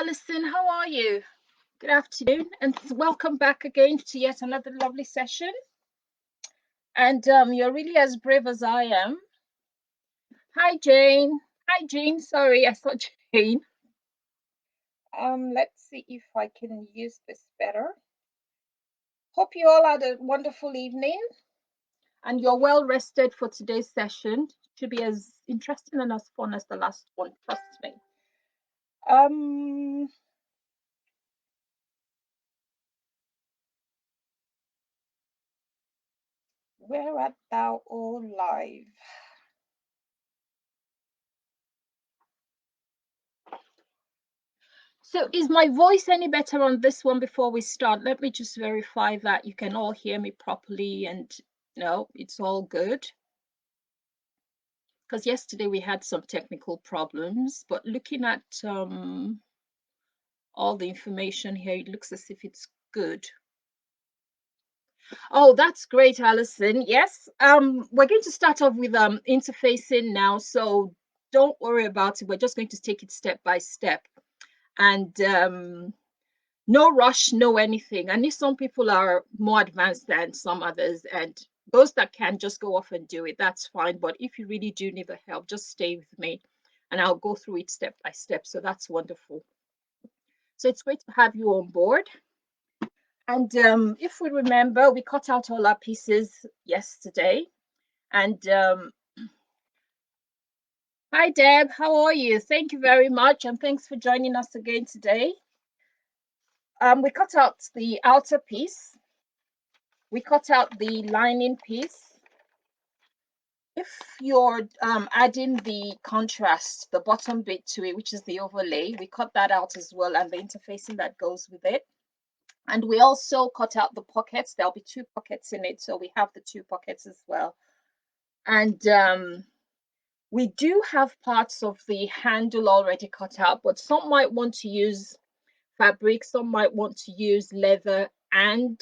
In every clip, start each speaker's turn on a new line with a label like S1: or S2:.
S1: Alison, how are you? Good afternoon, and welcome back again to yet another lovely session. And you're really as brave as I am. Hi, Jane. Hi, Jane. Sorry, I saw Jane. Let's see if I can use this better. Hope you all had a wonderful evening, and you're well rested for today's session. Should be as interesting and as fun as the last one. Trust me. Where art thou, O live? So is my voice any better on this one before we start? Let me just verify that you can all hear me properly and no, it's all good. Because yesterday we had some technical problems, but looking at all the information here, it looks as if it's good. Oh, that's great, Alison. Yes, we're going to start off with interfacing now, so don't worry about it. We're just going to take it step by step. And no rush, no anything. And if some people are more advanced than some others, and those that can just go off and do it, that's fine. But if you really do need the help, just stay with me and I'll go through it step by step. So that's wonderful. So it's great to have you on board. And if we remember, we cut out all our pieces yesterday. And hi, Deb, how are you? Thank you very much. And thanks for joining us again today. We cut out the outer piece. We cut out the lining piece. If you're adding the contrast, the bottom bit to it, which is the overlay, we cut that out as well, and the interfacing that goes with it. And we also cut out the pockets. There'll be 2 pockets in it, so we have the 2 pockets as well. And we do have parts of the handle already cut out, but some might want to use fabric, some might want to use leather and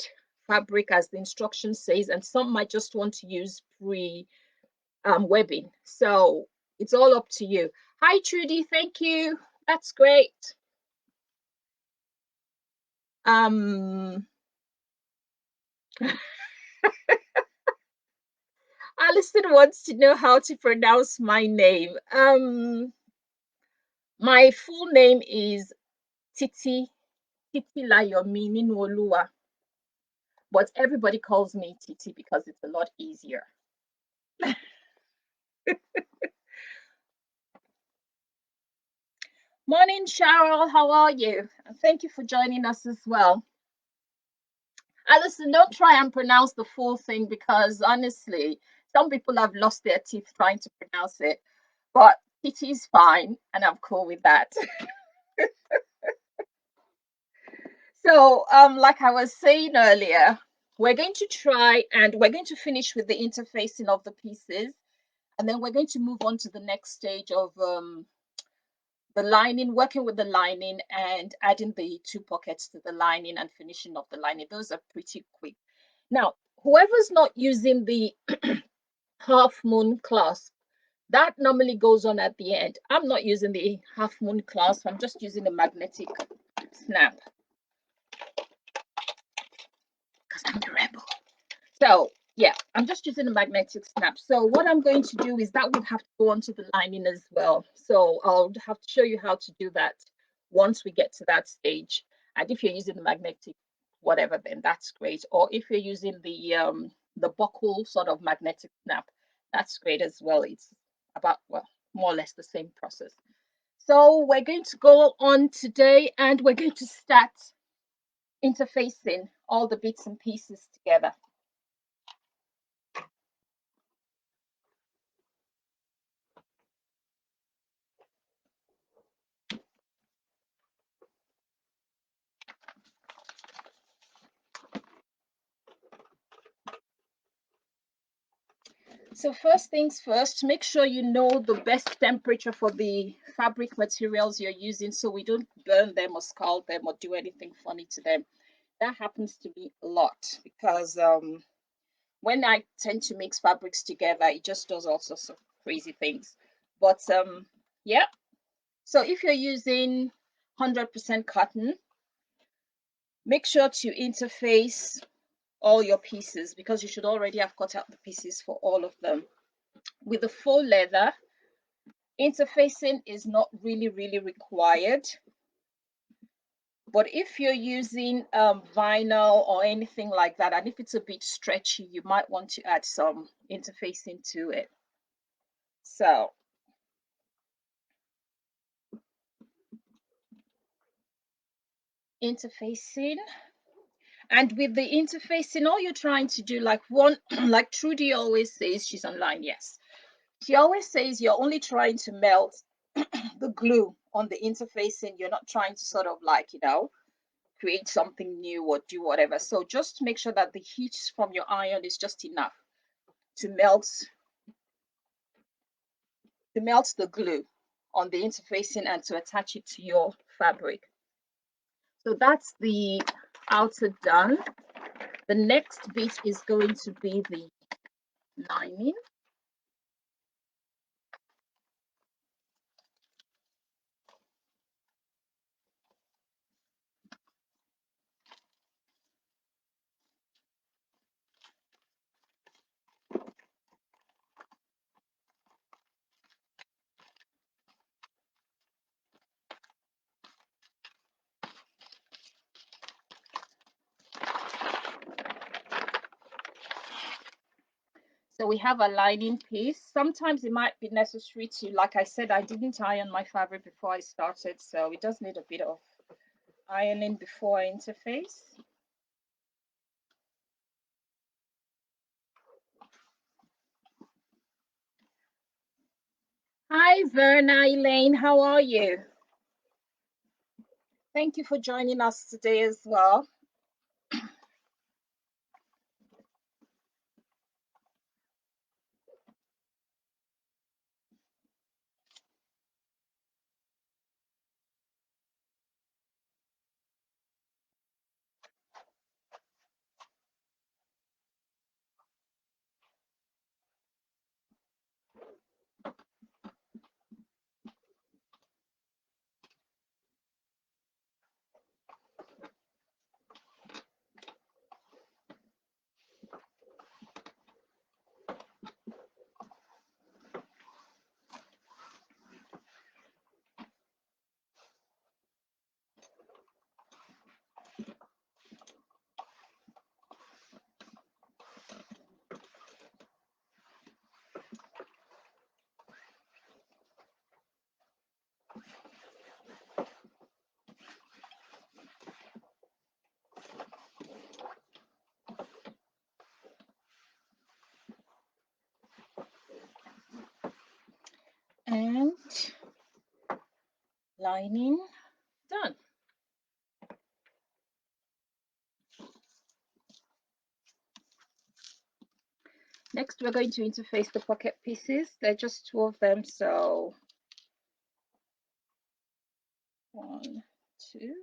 S1: fabric as the instruction says, and some might just want to use webbing. So it's all up to you. Hi, Trudy. Thank you. That's great. Alison wants to know how to pronounce my name. My full name is Titi Layomi Ninwolua, but everybody calls me Titi because it's a lot easier. Morning, Cheryl. How are you? And thank you for joining us as well. Alison, don't try and pronounce the full thing because honestly, some people have lost their teeth trying to pronounce it. But it is fine, and I'm cool with that. So, like I was saying earlier, we're going to try and we're going to finish with the interfacing of the pieces, and then we're going to move on to the next stage of the lining, working with the lining and adding the 2 pockets to the lining and finishing off the lining. Those are pretty quick. Now, whoever's not using the half moon clasp, that normally goes on at the end. I'm not using the half moon clasp. I'm just using the magnetic snap because I'm a rebel. So yeah, I'm just using the magnetic snap. So what I'm going to do is that would have to go onto the lining as well. So I'll have to show you how to do that once we get to that stage. And if you're using the magnetic whatever, then that's great. Or if you're using the buckle sort of magnetic snap, that's great as well. It's about, well, more or less the same process. So we're going to go on today and we're going to start interfacing all the bits and pieces together. So first things first, make sure you know the best temperature for the fabric materials you're using so we don't burn them or scald them or do anything funny to them. That happens to me a lot because when I tend to mix fabrics together, it just does all sorts of crazy things. But yeah, so if you're using 100% cotton. Make sure to interface all your pieces because you should already have cut out the pieces for all of them. With the faux leather, interfacing is not really required. But if you're using vinyl or anything like that, and if it's a bit stretchy, you might want to add some interfacing to it. So interfacing, and with the interfacing, all you're trying to do, like like Trudy always says, she's online, yes. She always says you're only trying to melt the glue on the interfacing. You're not trying to sort of like, you know, create something new or do whatever. So just make sure that the heat from your iron is just enough to melt the glue on the interfacing and to attach it to your fabric. So that's the outer done. The next bit is going to be the lining. So we have a lining piece. Sometimes it might be necessary to, like I said, I didn't iron my fabric before I started, so it does need a bit of ironing before I interface. Hi Verna, Elaine, how are you? Thank you for joining us today as well. And lining done. Next, we're going to interface the pocket pieces. They're just 2 of them, so 1, 2,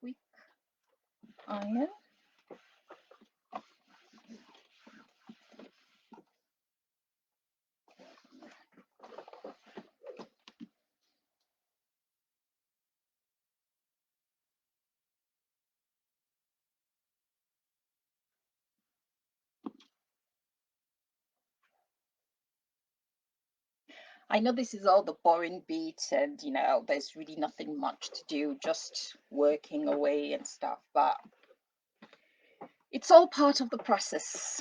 S1: quick iron. I know this is all the boring bits and, you know, there's really nothing much to do, just working away and stuff, but it's all part of the process.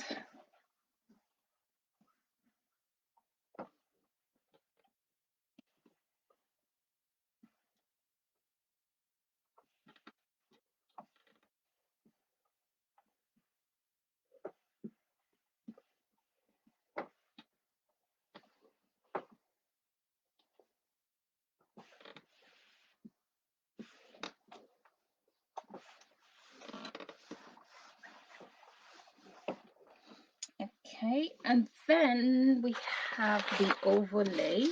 S1: Okay, and then we have the overlay.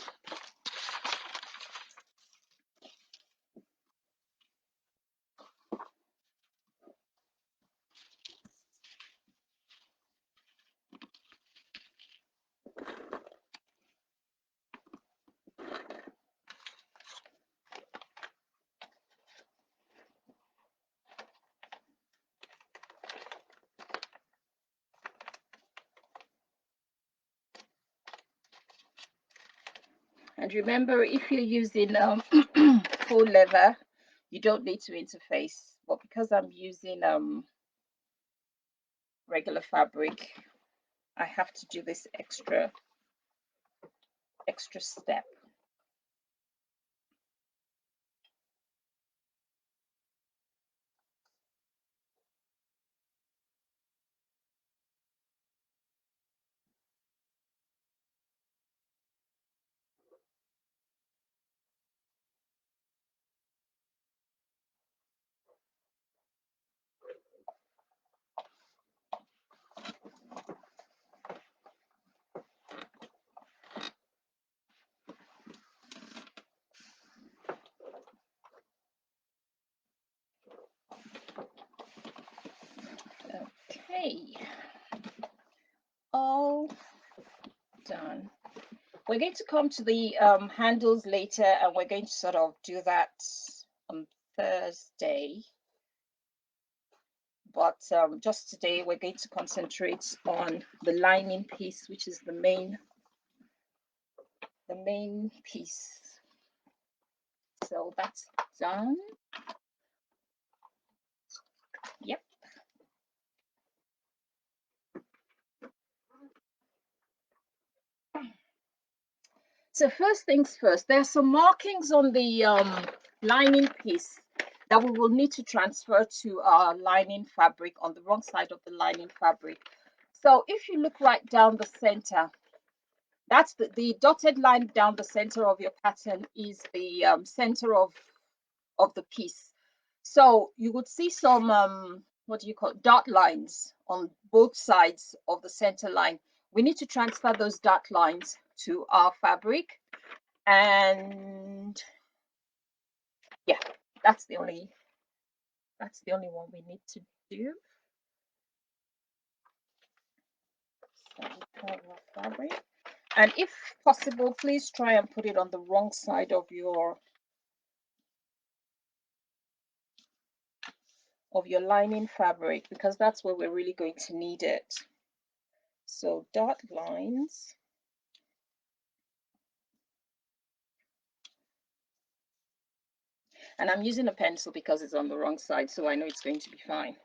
S1: And remember, if you're using faux leather, you don't need to interface. But because I'm using regular fabric, I have to do this extra step. Okay, all done. We're going to come to the handles later, and we're going to sort of do that on Thursday. But just today, we're going to concentrate on the lining piece, which is the main piece. So that's done. Yep. So first things first, there are some markings on the lining piece that we will need to transfer to our lining fabric on the wrong side of the lining fabric. So if you look right down the center, that's the dotted line down the center of your pattern is the center of the piece. So you would see some what do you call it, dot lines on both sides of the center line. We need to transfer those dot lines to our fabric, and yeah, that's the only one we need to do. So we have our fabric, and if possible, please try and put it on the wrong side of your lining fabric, because that's where we're really going to need it. So dot lines. And I'm using a pencil because it's on the wrong side, so I know it's going to be fine.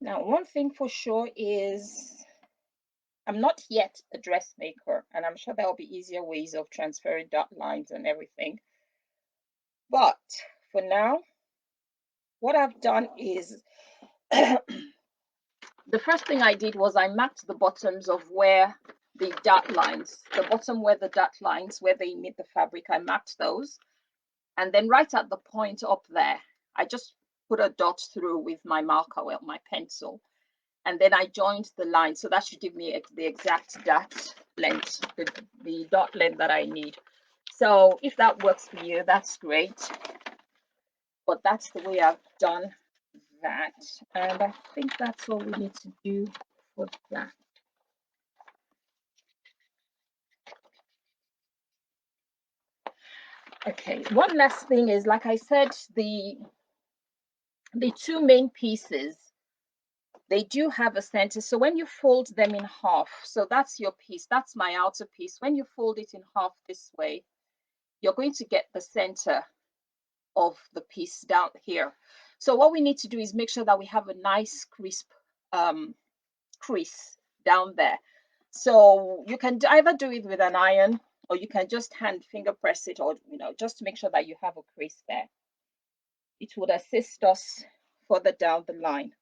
S1: Now, one thing for sure is I'm not yet a dressmaker, and I'm sure there'll be easier ways of transferring dot lines and everything. But for now, what I've done is the first thing I did was I marked the bottoms of where the dot lines, the bottom where the dot lines, where they meet the fabric, I marked those. And then right at the point up there, I just put a dot through with my marker, well, my pencil. And then I joined the line. So that should give me the exact dot length, the dot length that I need. So if that works for you, that's great. But that's the way I've done that. And I think that's all we need to do for that. Okay, one last thing is, like I said, the two main pieces, they do have a center. So when you fold them in half, so that's your piece, that's my outer piece. When you fold it in half this way, you're going to get the center of the piece down here. So what we need to do is make sure that we have a nice crisp crease down there. So you can either do it with an iron, or you can just hand finger press it, or just to make sure that you have a crease there. It would assist us further down the line.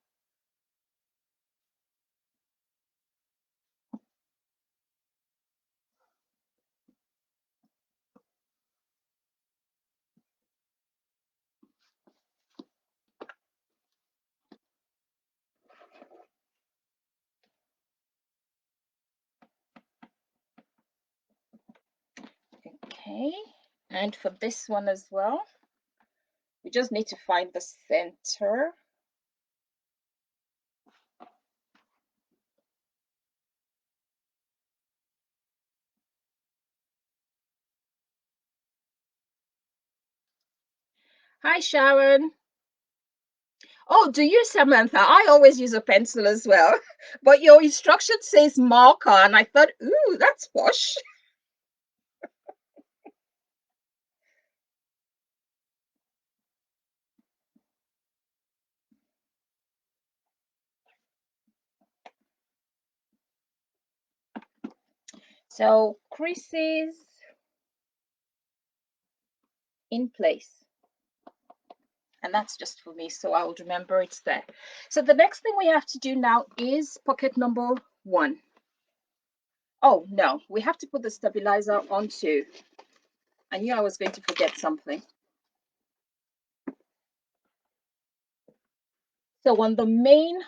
S1: Okay, and for this one as well, we just need to find the center. Hi, Sharon. Oh, do you, Samantha? I always use a pencil as well. But your instruction says marker, and I thought, ooh, that's posh. So creases in place. And that's just for me, so I will remember it's there. So the next thing we have to do now is pocket number 1. Oh, no, we have to put the stabilizer onto. I knew I was going to forget something. So on the main,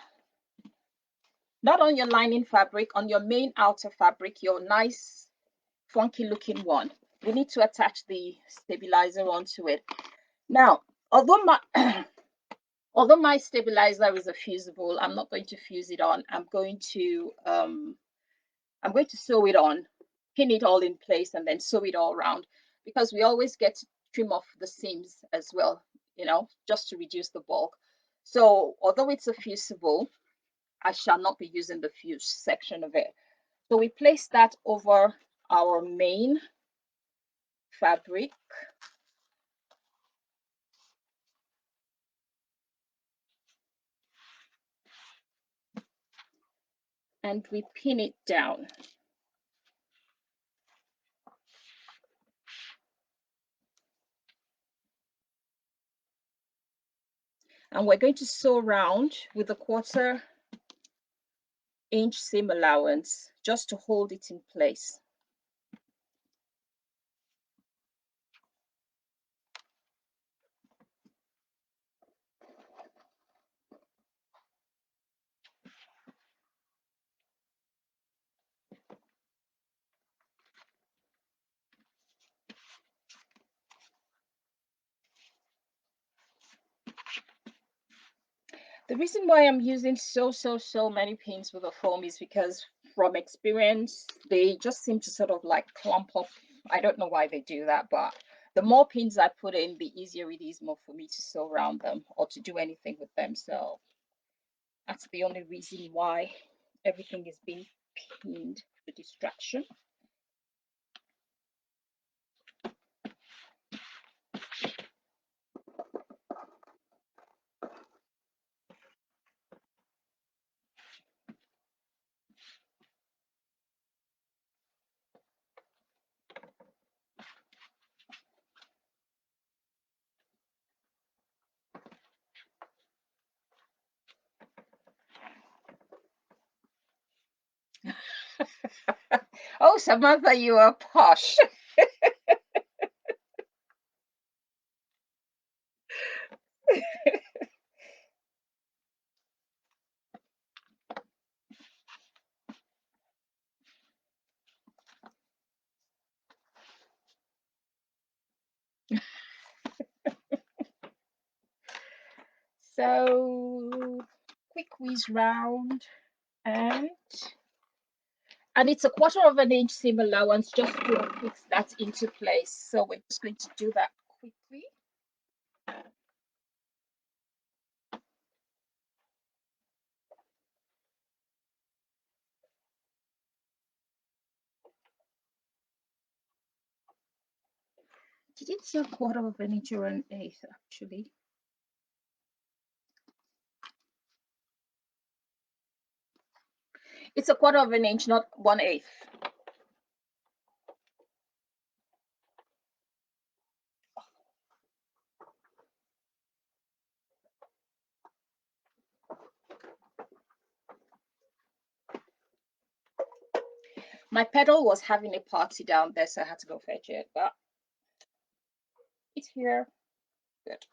S1: not on your lining fabric, on your main outer fabric, your nice funky looking one, we need to attach the stabilizer onto it. Now, although my although my stabilizer is a fusible, I'm not going to fuse it on. I'm going to sew it on, pin it all in place, and then sew it all around, because we always get to trim off the seams as well, just to reduce the bulk. So although it's a fusible, I shall not be using the fuse section of it. So we place that over our main fabric, and we pin it down. And we're going to sew around with a 1/4 inch seam allowance just to hold it in place. The reason why I'm using so many pins with a foam is because from experience, they just seem to sort of like clump up. I don't know why they do that, but the more pins I put in, the easier it is more for me to sew around them or to do anything with them. So that's the only reason why everything is being pinned, the distraction. Oh, Samantha, you are posh. So quick whiz round, and it's a 1/4 inch seam allowance just to fix that into place. So we're just going to do that quickly. Did it say 1/4 inch or an eighth actually? It's a 1/4 inch, not 1/8. My pedal was having a party down there, so I had to go fetch it, but it's here. Good.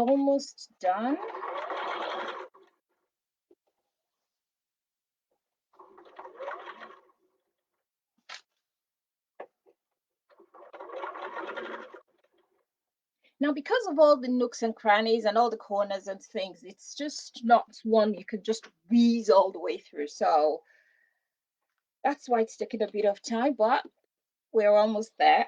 S1: almost done. Now, because of all the nooks and crannies and all the corners and things, it's just not one you could just wheeze all the way through. So that's why it's taking a bit of time, but we're almost there.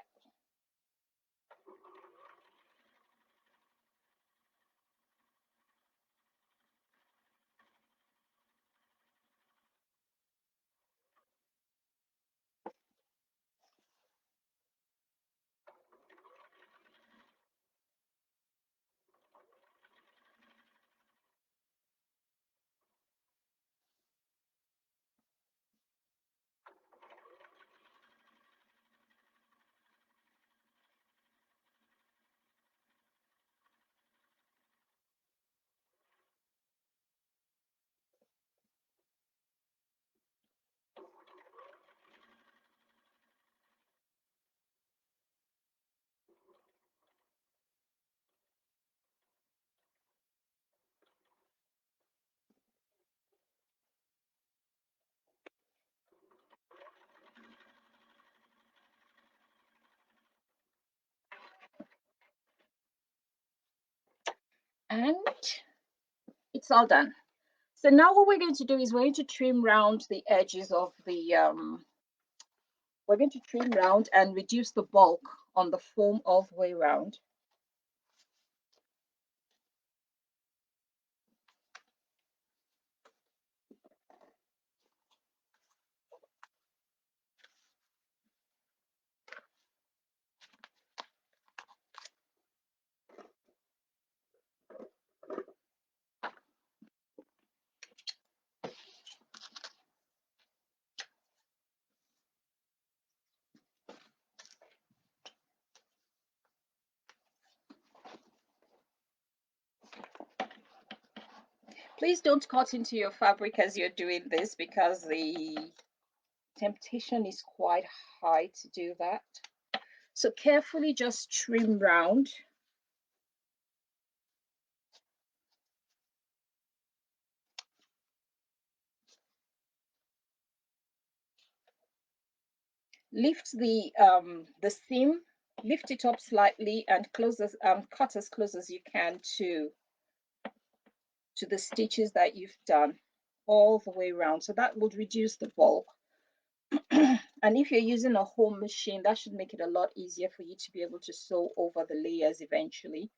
S1: And it's all done. So now what we're going to do is we're going to trim round the edges of the, we're going to trim round and reduce the bulk on the foam all the way around. Please don't cut into your fabric as you're doing this because the temptation is quite high to do that. So carefully just trim round. Lift the seam, lift it up slightly and close as cut as close as you can to the stitches that you've done all the way around. So that would reduce the bulk. And if you're using a home machine, that should make it a lot easier for you to be able to sew over the layers eventually.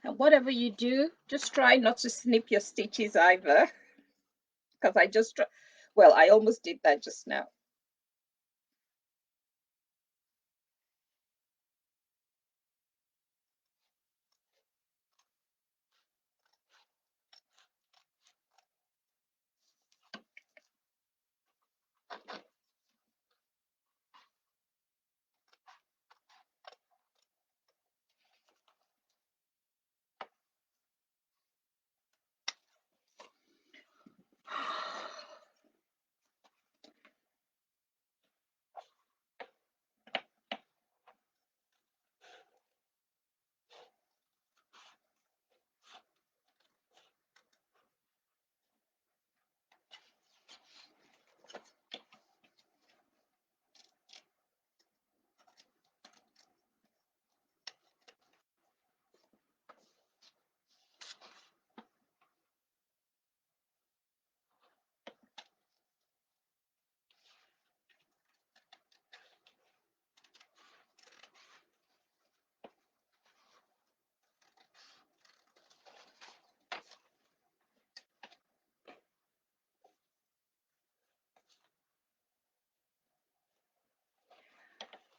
S1: And whatever you do, just try not to snip your stitches either. Because well, I almost did that just now.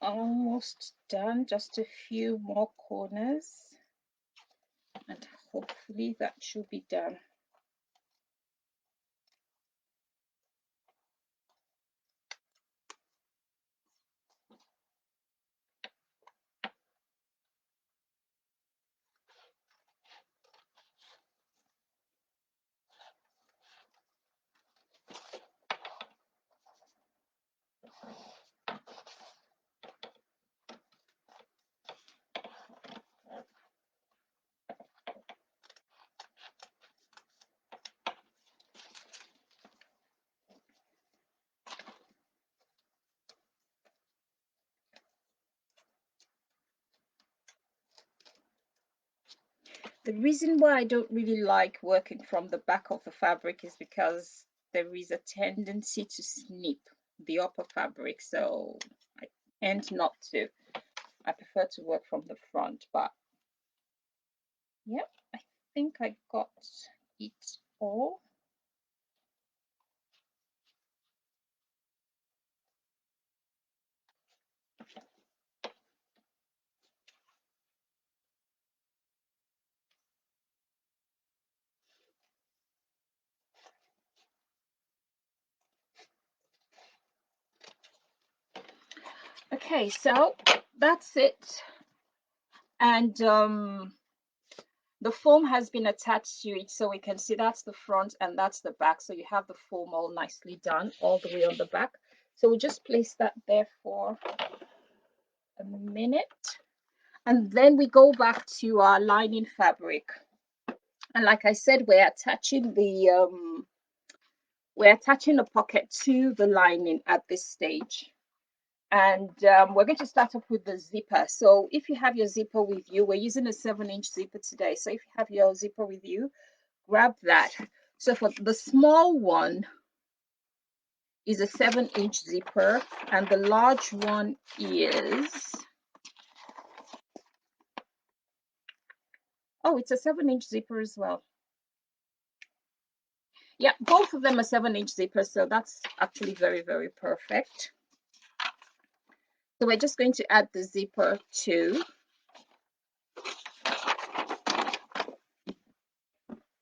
S1: Almost done, just a few more corners. and hopefully that should be done. The reason why I don't really like working from the back of the fabric is because there is a tendency to snip the upper fabric, so I tend not to. I prefer to work from the front, but yep, I think I got it all. Okay, so that's it. And the foam has been attached to it, so we can see that's the front and that's the back. So you have the foam all nicely done all the way on the back. So we'll just place that there for a minute. And then we go back to our lining fabric. And like I said, we're attaching the pocket to the lining at this stage. And we're going to start off with the zipper. So if you have your zipper with you, we're using a 7-inch zipper today. So if you have your zipper with you, grab that. So for the small one is a 7-inch zipper, and the large one is, oh, it's a 7-inch zipper as well. Yeah, both of them are 7-inch zippers, so that's actually very, very perfect. So we're just going to add the zipper too.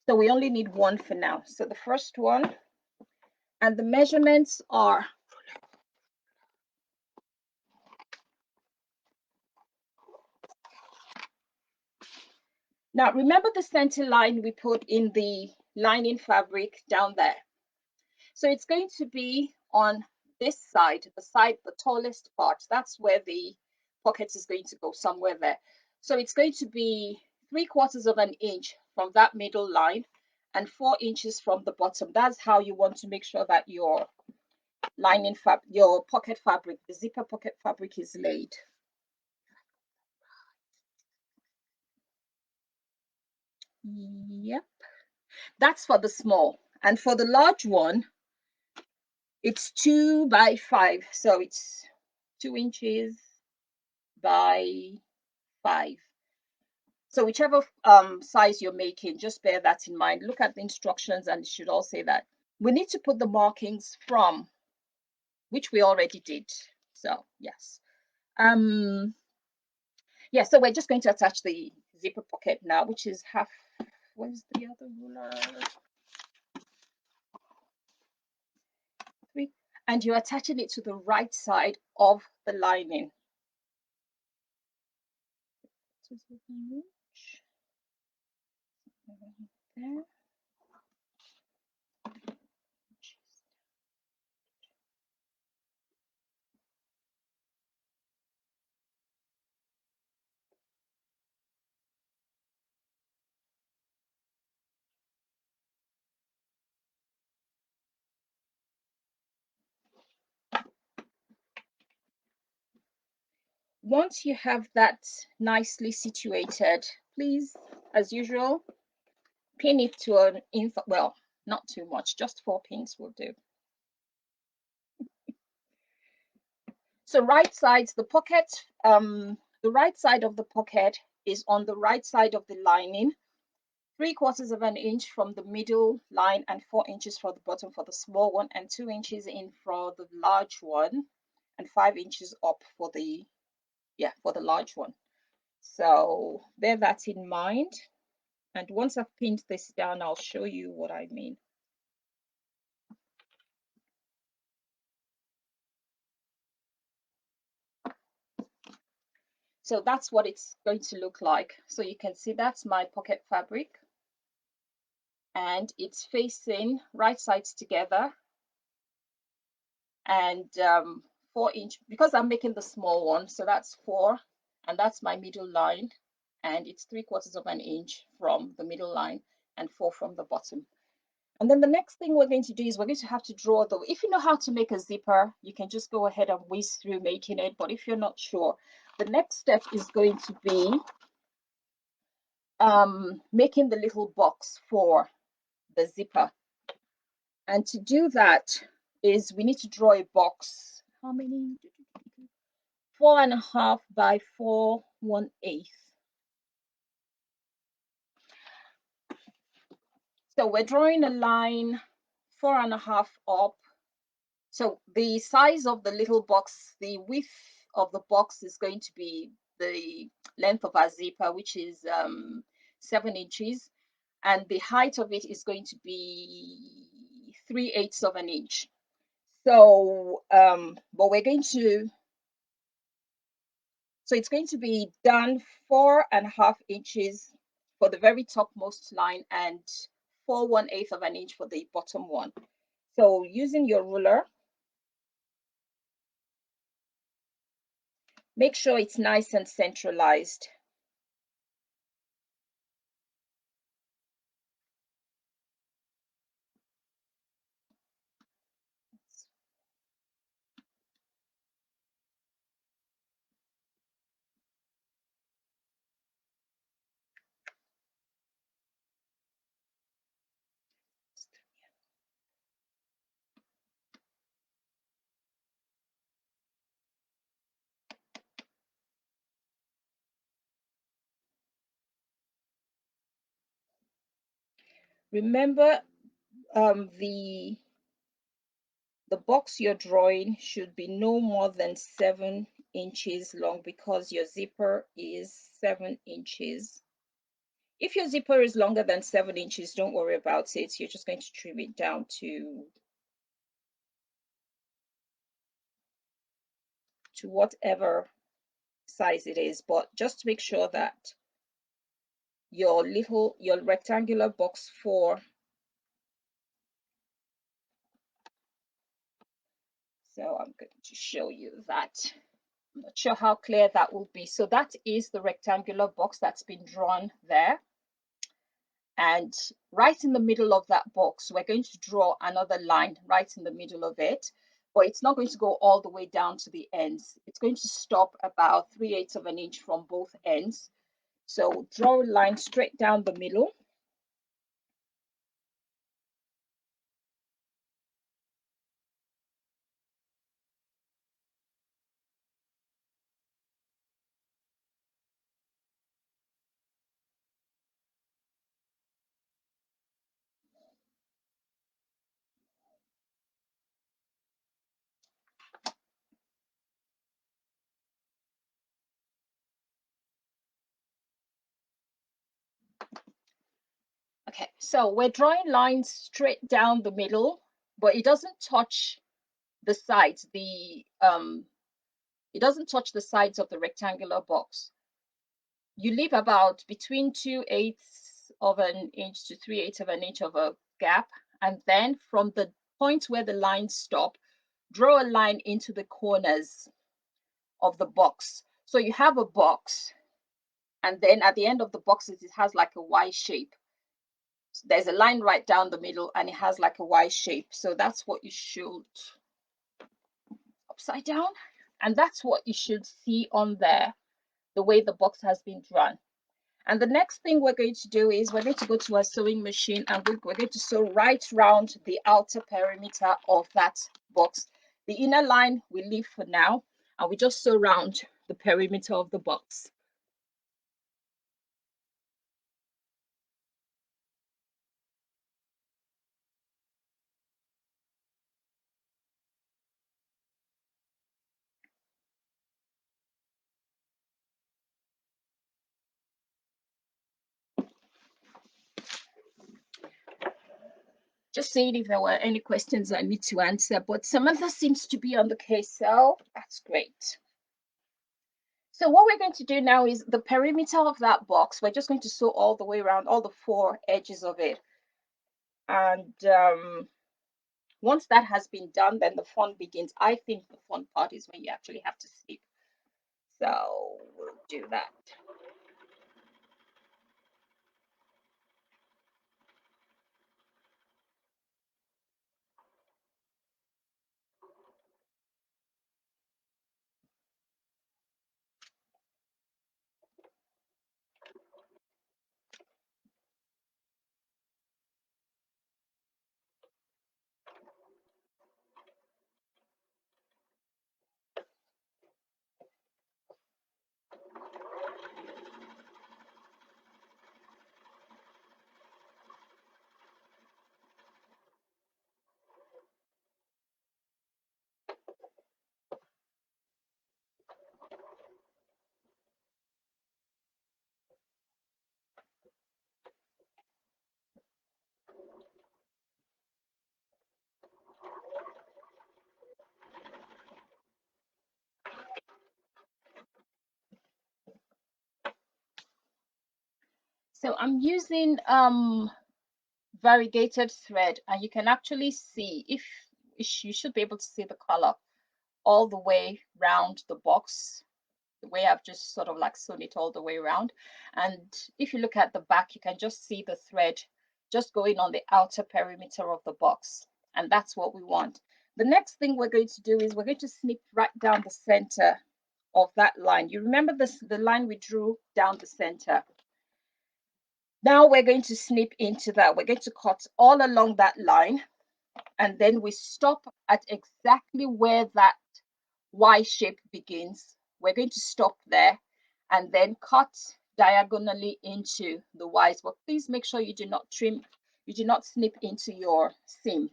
S1: So we only need one for now. So the first one, and the measurements are, now remember the center line we put in the lining fabric down there. So it's going to be on this side, the tallest part. That's where the pocket is going to go, somewhere there. So it's going to be 3/4 of an inch from that middle line and 4 inches from the bottom. That's how you want to make sure that your your pocket fabric, the zipper pocket fabric, is laid. Yep, that's for the small. And for the large one, it's 2 by 5. So it's 2 inches by 5. So whichever size you're making, just bear that in mind. Look at the instructions and it should all say that. We need to put the markings from, which we already did. So yes. Yeah, so we're just going to attach the zipper pocket now, which is half. Where's the other ruler? 3. And you're attaching it to the right side of the lining. There. Once you have that nicely situated, please, as usual, pin it to an info. Well, not too much, just 4 pins will do. So right sides, the pocket, the right side of the pocket is on the right side of the lining, 3/4 of an inch from the middle line and 4 inches from the bottom for the small one, and 2 inches in for the large one, and 5 inches up for the large one. So bear that in mind. And once I've pinned this down, I'll show you what I mean. So that's what it's going to look like. So you can see that's my pocket fabric, and it's facing right sides together, and 4 inch, because I'm making the small one, so that's 4, and that's my middle line, and it's 3/4 of an inch from the middle line and 4 from the bottom. And then the next thing we're going to do is we're going to have to draw the, if you know how to make a zipper, you can just go ahead and whiz through making it. But if you're not sure, the next step is going to be making the little box for the zipper. And to do that is we need to draw a box. How many? 4.5 by 4/1/8. So we're drawing a line 4.5 up. So the size of the little box, the width of the box is going to be the length of our zipper, which is 7 inches, and the height of it is going to be 3/8 of an inch. So, but we're going to, so it's going to be done 4.5 inches for the very topmost line and 4/1/8 of an inch for the bottom one. So using your ruler, make sure it's nice and centralized. Remember, the box you're drawing should be no more than 7 inches long, because your zipper is 7 inches. If your zipper is longer than 7 inches, don't worry about it. You're just going to trim it down to whatever size it is. But just make sure that your rectangular box 4, so I'm going to show you that. I'm not sure how clear that will be. So that is the rectangular box that's been drawn there. And right in the middle of that box, we're going to draw another line right in the middle of it, but it's not going to go all the way down to the ends. It's going to stop about 3/8 of an inch from both ends. So draw a line straight down the middle. Okay, so we're drawing lines straight down the middle, but it doesn't touch the sides. It doesn't touch the sides of the rectangular box. You leave about between 2/8 of an inch to 3/8 of an inch of a gap, and then from the point where the lines stop, draw a line into the corners of the box. So you have a box, and then at the end of the boxes, it has like a Y shape. So there's a line right down the middle, and it has like a Y shape. So that's what you should, upside down, and that's what you should see on there, the way the box has been drawn. And the next thing we're going to do is we're going to go to our sewing machine, and we're going to sew right round the outer perimeter of that box. The inner line we leave for now, and we just sew round the perimeter of the box. Just seeing if there were any questions I need to answer, but Samantha seems to be on the case, so that's great. So what we're going to do now is the perimeter of that box. We're just going to sew all the way around, all the 4 edges of it. And once that has been done, then the fun begins. I think the fun part is when you actually have to snip. So we'll do that. So I'm using variegated thread, and you can actually see, if you should be able to see the color all the way round the box, the way I've just sort of like sewn it all the way around. And if you look at the back, you can just see the thread just going on the outer perimeter of the box, and that's what we want. The next thing we're going to do is we're going to snip right down the center of that line. You remember this, the line we drew down the center. Now we're going to snip into that. We're going to cut all along that line, and then we stop at exactly where that Y shape begins. We're going to stop there and then cut diagonally into the Ys. But please make sure you do not trim, you do not snip into your seam.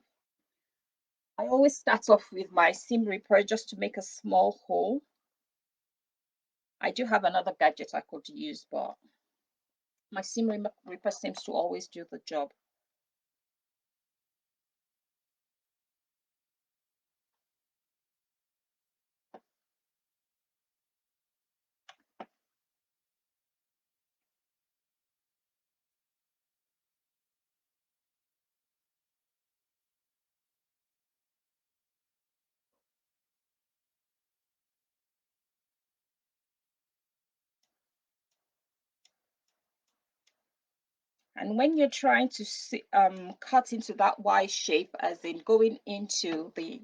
S1: I always start off with my seam ripper just to make a small hole. I do have another gadget I could use, but my seam ripper seems to always do the job. And when you're trying to cut into that Y shape, as in going into the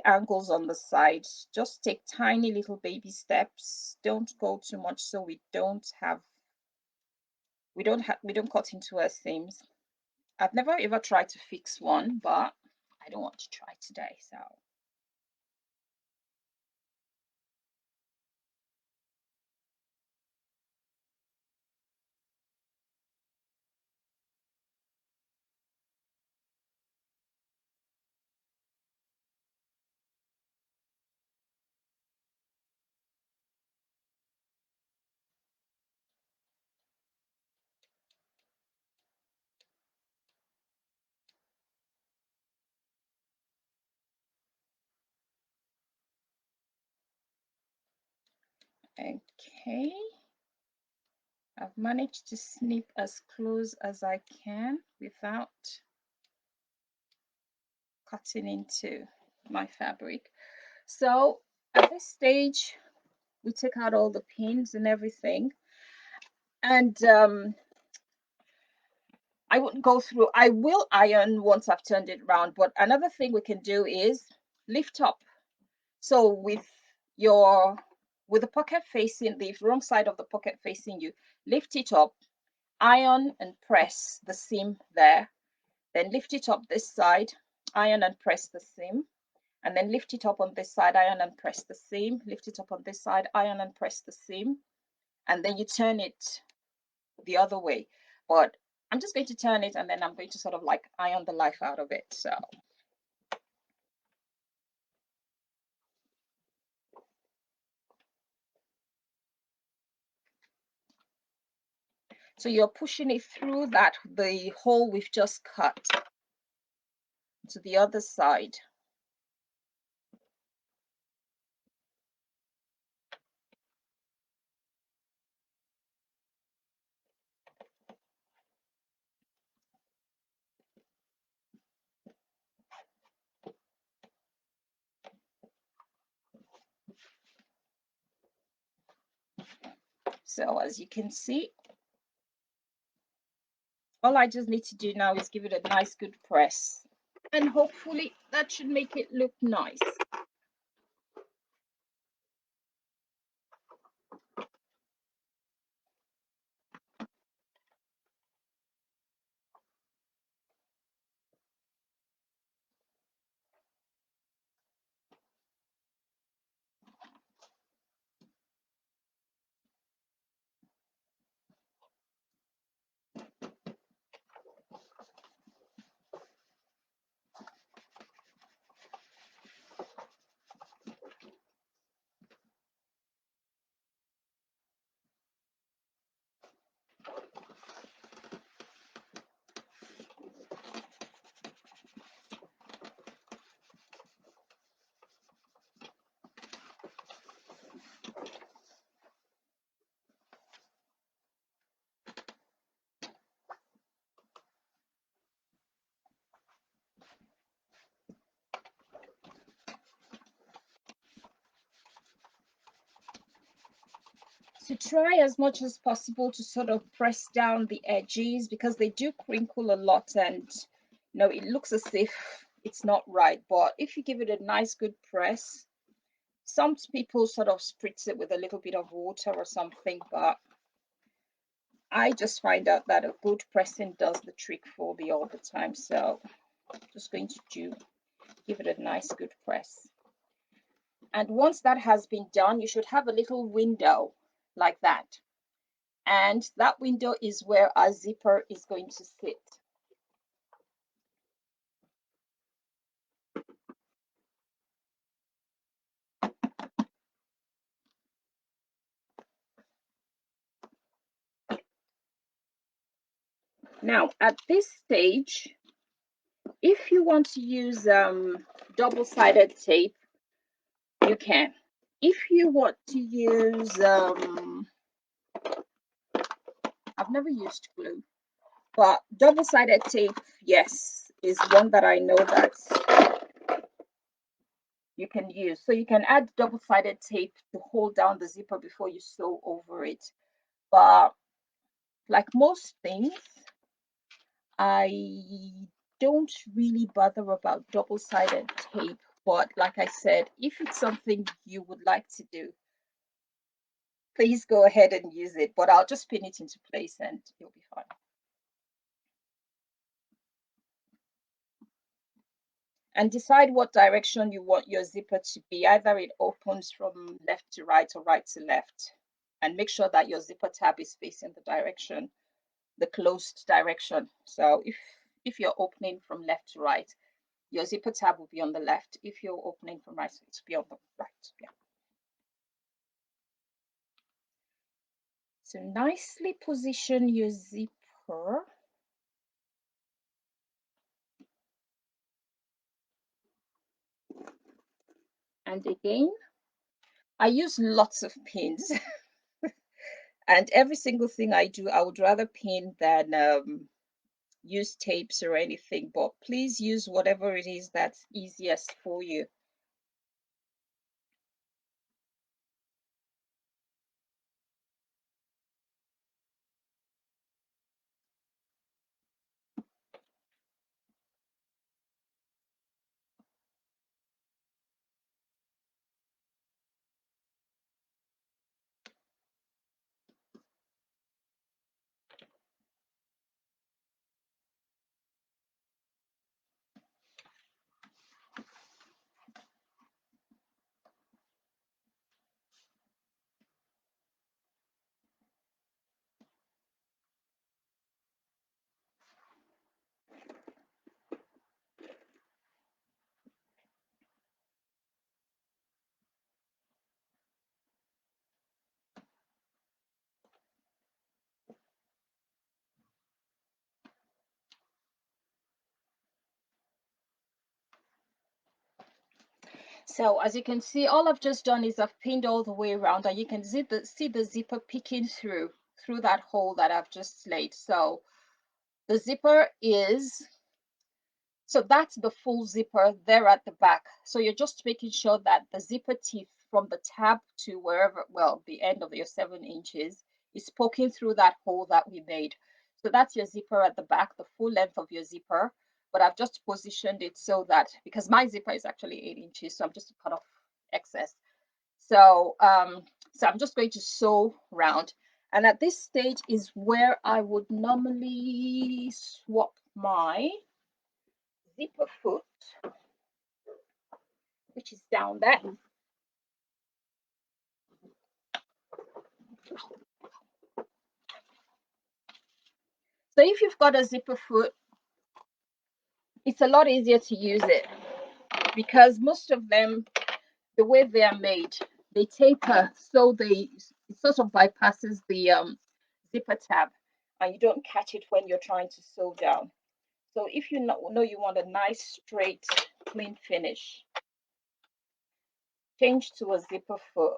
S1: angles on the side, just take tiny little baby steps. Don't go too much so we don't cut into our seams. I've never ever tried to fix one, but I don't want to try today, so okay. I've managed to snip as close as I can without cutting into my fabric. So at this stage, we take out all the pins and everything, and I wouldn't go through. I will iron once I've turned it around, but another thing we can do is lift up. So with the pocket facing, the wrong side of the pocket facing you, lift it up, iron and press the seam there, then lift it up this side, iron and press the seam, and then lift it up on this side, iron and press the seam, lift it up on this side, iron and press the seam, and then you turn it the other way. But I'm just going to turn it, and then I'm going to sort of like iron the life out of it. So you're pushing it through the hole we've just cut to the other side. So as you can see, all I just need to do now is give it a nice good press, and hopefully that should make it look nice. So try as much as possible to sort of press down the edges, because they do crinkle a lot, and it looks as if it's not right. But if you give it a nice good press, some people sort of spritz it with a little bit of water or something, but I just find out that a good pressing does the trick for me all the time. So just going to give it a nice good press. And once that has been done, you should have a little window like that. And that window is where our zipper is going to sit. Now, at this stage, if you want to use double-sided tape, you can. If you want to use, I've never used glue, but double-sided tape, yes, is one that I know that you can use. So you can add double-sided tape to hold down the zipper before you sew over it. But like most things, I don't really bother about double-sided tape. But like I said, if it's something you would like to do, please go ahead and use it. But I'll just pin it into place and you'll be fine. And decide what direction you want your zipper to be. Either it opens from left to right or right to left. And make sure that your zipper tab is facing the closed direction. So if you're opening from left to right, your zipper tab will be on the left. If you're opening from right, it will be on the right. Yeah. So nicely position your zipper. And again, I use lots of pins. And every single thing I do, I would rather pin than use tapes or anything. But please use whatever it is that's easiest for you. So as you can see, all I've just done is I've pinned all the way around, and you can see the zipper peeking through that hole that I've just slayed. So the zipper is, so that's the full zipper there at the back. So you're just making sure that the zipper teeth from the tab to wherever, well, the end of your 7 inches is poking through that hole that we made. So that's your zipper at the back, the full length of your zipper. But I've just positioned it so that, because my zipper is actually 8 inches, so I'm just to cut off excess. So, so I'm just going to sew round. And at this stage is where I would normally swap my zipper foot, which is down there. So if you've got a zipper foot, it's a lot easier to use it, because most of them, the way they are made, they taper, so it sort of bypasses the zipper tab, and you don't catch it when you're trying to sew down. So if you know you want a nice, straight, clean finish, change to a zipper foot.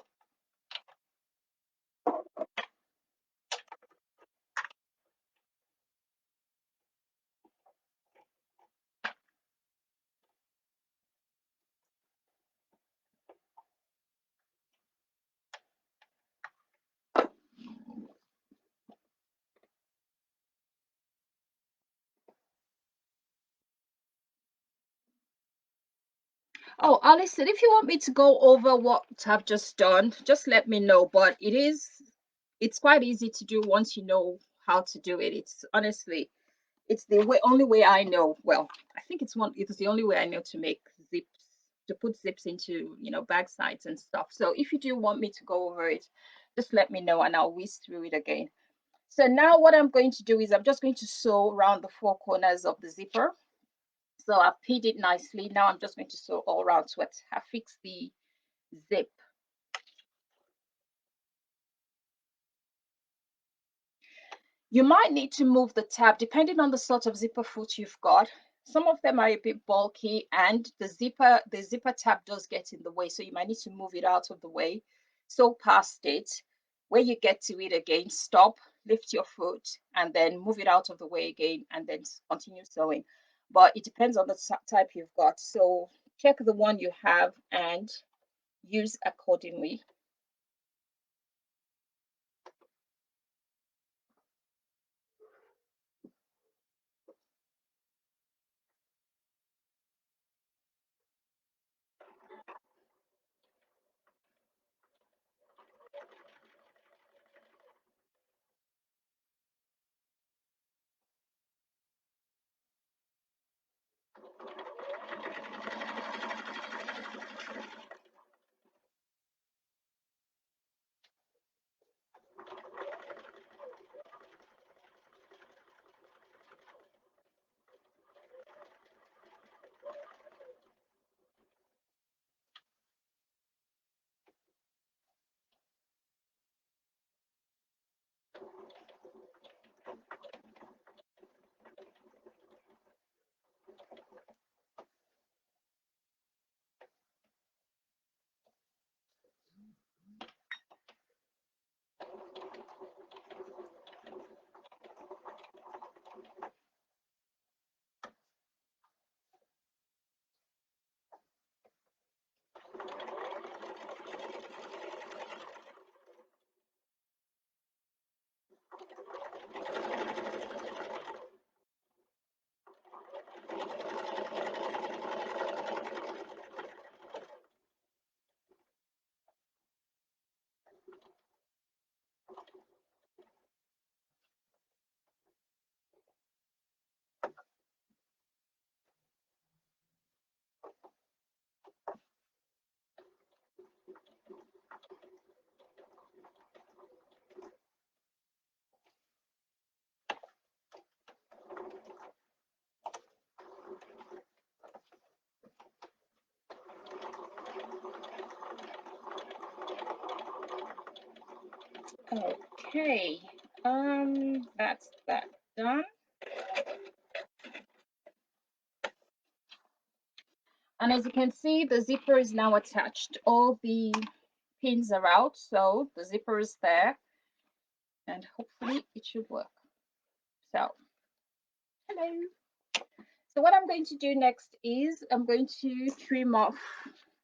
S1: Oh, Alison, if you want me to go over what I've just done, just let me know. But it's quite easy to do once you know how to do it. It's honestly, it's the only way I know. Well, I think it's the only way I know to make zips, to put zips into, bag sides and stuff. So if you do want me to go over it, just let me know and I'll whiz through it again. So now what I'm going to do is I'm just going to sew around the 4 corners of the zipper. So I've pinned it nicely. Now I'm just going to sew all around so I fix the zip. You might need to move the tab depending on the sort of zipper foot you've got. Some of them are a bit bulky, and the zipper tab does get in the way, so you might need to move it out of the way. Sew past it. When you get to it again, stop, lift your foot, and then move it out of the way again, and then continue sewing. But it depends on the type you've got. So check the one you have and use accordingly. Okay, that's that done. And as you can see, the zipper is now attached. All the pins are out, so the zipper is there, and hopefully it should work. So, hello. So what I'm going to do next is I'm going to trim off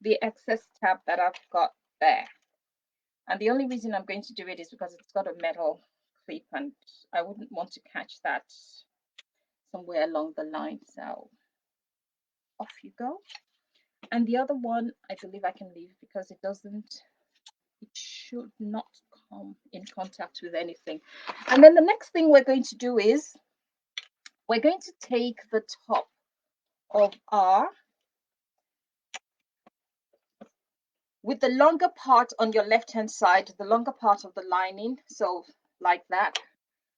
S1: the excess tab that I've got there. And the only reason I'm going to do it is because it's got a metal clip and I wouldn't want to catch that somewhere along the line. So off you go. And the other one, I believe I can leave because it should not come in contact with anything. And then the next thing we're going to do is we're going to take the top of our, with the longer part on your left hand side, the longer part of the lining, so like that,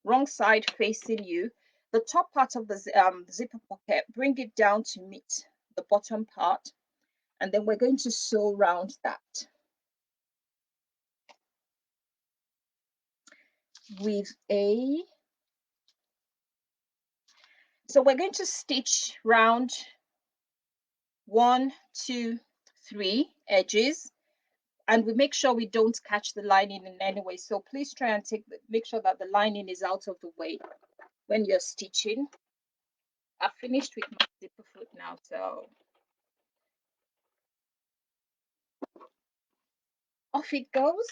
S1: wrong side facing you, the top part of the zipper pocket, bring it down to meet the bottom part, and then we're going to sew around that with so we're going to stitch round 1, 2, 3 edges, and we make sure we don't catch the lining in any way. So please try and make sure that the lining is out of the way when you're stitching. I've finished with my zipper foot now, so off it goes.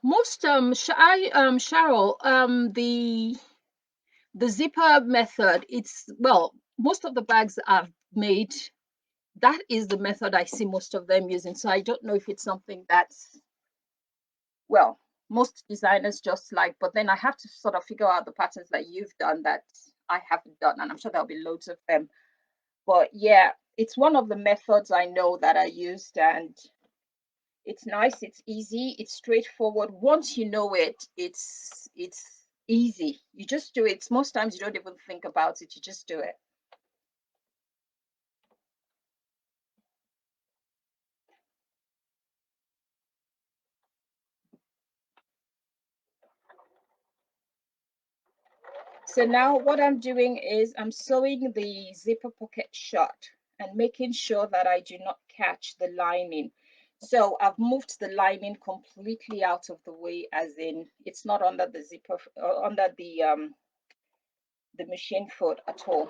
S1: Most Cheryl, the zipper method, it's, well, most of the bags I've made, that is the method I see most of them using. So I don't know if it's something that's, well, most designers just like, but then I have to sort of figure out the patterns that you've done that I haven't done, and I'm sure there'll be loads of them. But yeah, it's one of the methods I know that I used, and it's nice, it's easy, it's straightforward. Once you know it, it's easy. You just do it. Most times you don't even think about it, you just do it. So now what I'm doing is I'm sewing the zipper pocket shut and making sure that I do not catch the lining. So I've moved the lining completely out of the way, as in it's not under the zipper, under the machine foot at all.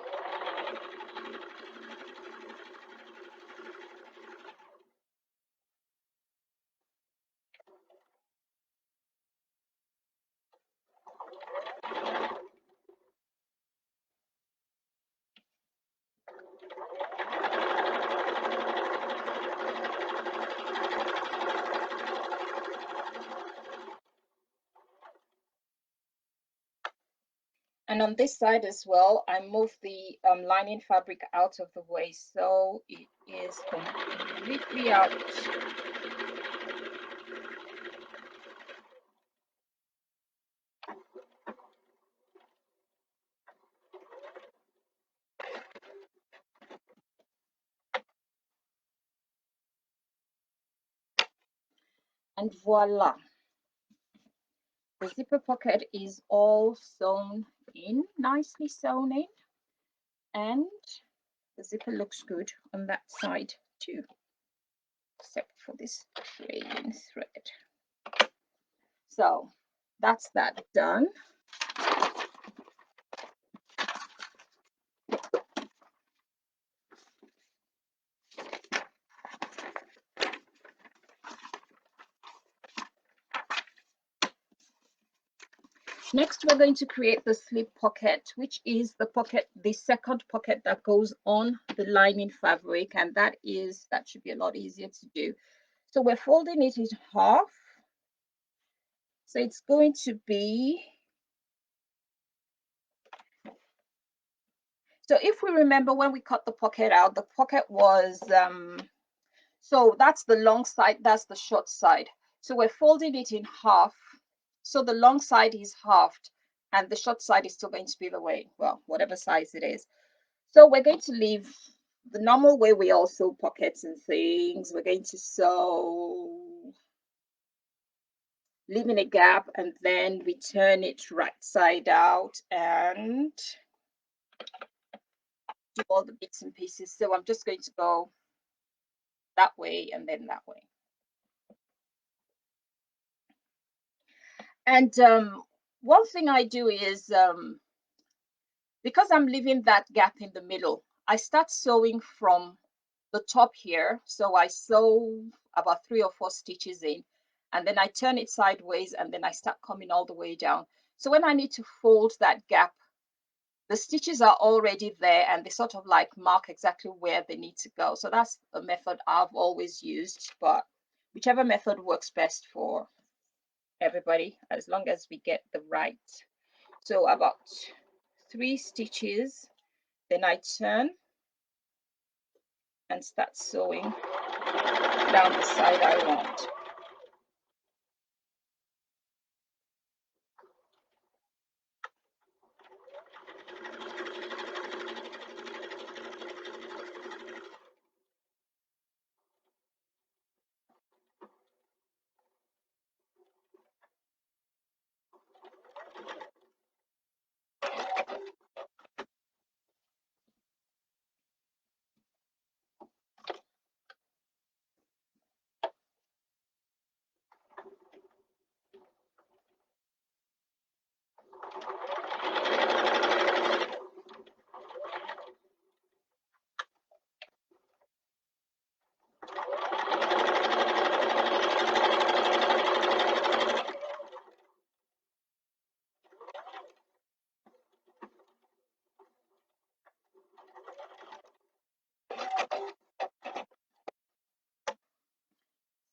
S1: And on this side as well, I moved the lining fabric out of the way, so it is completely out. And voila, the zipper pocket is all sewn in, nicely sewn in, and the zipper looks good on that side too, except for this trailing thread. So that's that done. Next, we're going to create the slip pocket, which is the second pocket that goes on the lining fabric, and that should be a lot easier to do. So we're folding it in half. So it's going to be, so if we remember when we cut the pocket out, the pocket was, so that's the long side, that's the short side. So we're folding it in half. So the long side is halved and the short side is still going to be the way, well, whatever size it is. So we're going to leave the normal way we all sew pockets and things. We're going to sew, leaving a gap, and then we turn it right side out and do all the bits and pieces. So I'm just going to go that way and then that way. And one thing I do is, because I'm leaving that gap in the middle, I start sewing from the top here. So I sew about 3 or 4 stitches in, and then I turn it sideways, and then I start coming all the way down. So when I need to fold that gap, the stitches are already there and they sort of like mark exactly where they need to go. So that's a method I've always used, but whichever method works best for everybody, as long as we get the right. So about 3 stitches, then I turn and start sewing down the side I want.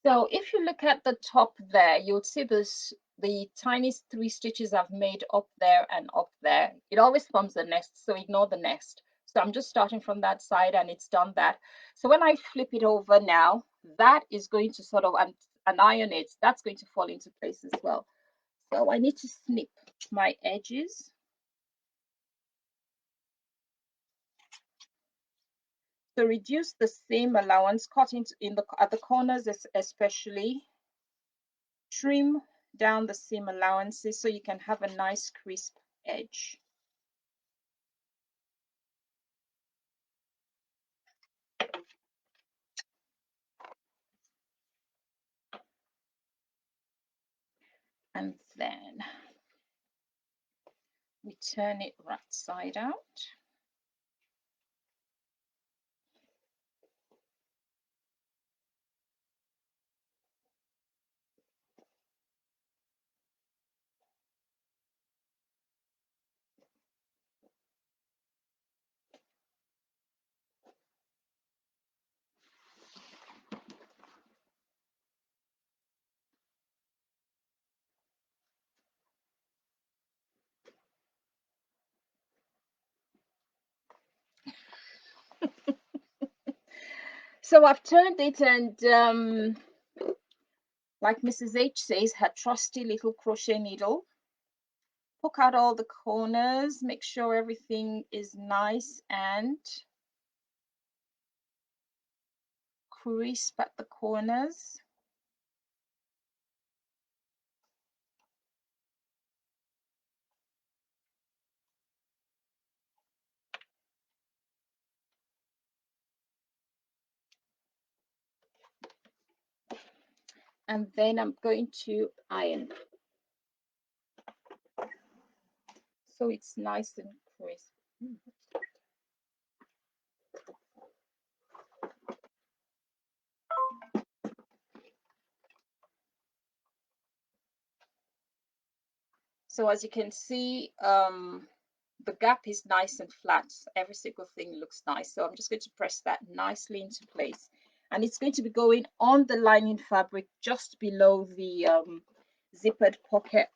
S1: So if you look at the top there, you'll see the tiny 3 stitches I've made up there and up there. It always forms a nest, so ignore the nest. So I'm just starting from that side and it's done that. So when I flip it over now, that is going to sort of, and iron it, that's going to fall into place as well. So I need to snip my edges. So reduce the seam allowance, cut into at the corners especially. Trim down the seam allowances so you can have a nice crisp edge. And then we turn it right side out. So I've turned it, and like Mrs. H says, her trusty little crochet needle. Poke out all the corners, make sure everything is nice and crisp at the corners. And then I'm going to iron so it's nice and crisp. So as you can see, the gap is nice and flat. Every single thing looks nice. So I'm just going to press that nicely into place. and it's going to be going on the lining fabric just below the zippered pocket.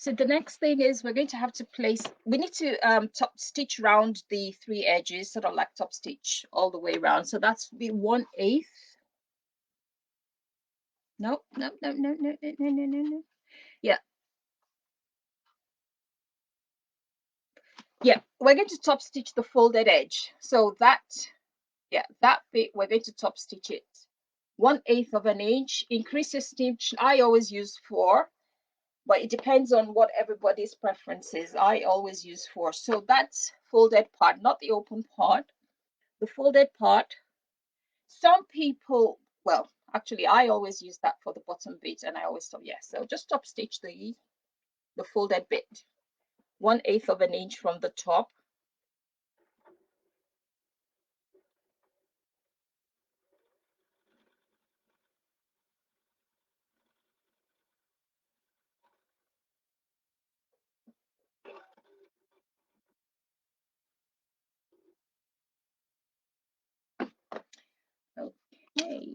S1: So the next thing is we're going to have to place, we need to top stitch round the 3 edges, sort of like top stitch all the way around. So that's the 1/8. No, no, no, no, no, no, no, no, no, no. Yeah. Yeah, we're going to top stitch the folded edge. So that, yeah, that bit, we're going to top stitch it 1/8 of an inch. Increase the stitch. I always use 4. But it depends on what everybody's preference is. I always use 4. So that's folded part, not the open part. The folded part. Some people, well, actually, I always use that for the bottom bit, and I always stop. Yeah, so just top stitch the folded bit 1/8 of an inch from the top. Okay.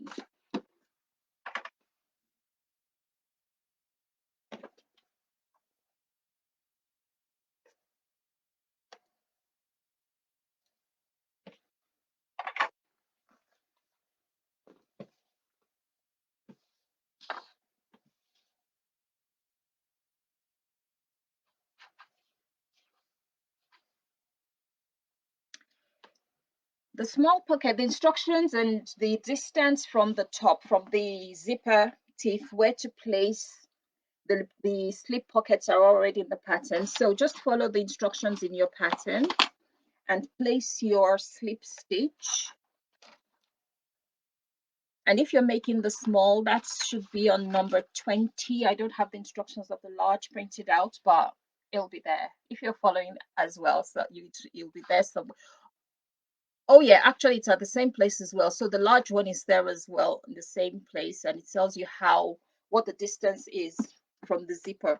S1: The small pocket, the instructions and the distance from the top, from the zipper teeth, where to place the slip pockets are already in the pattern. So just follow the instructions in your pattern and place your slip stitch. And if you're making the small, that should be on number 20. I don't have the instructions of the large printed out, but it'll be there if you're following as well. So you'll be there. So, oh yeah, actually it's at the same place as well. So the large one is there as well in the same place, and it tells you what the distance is from the zipper.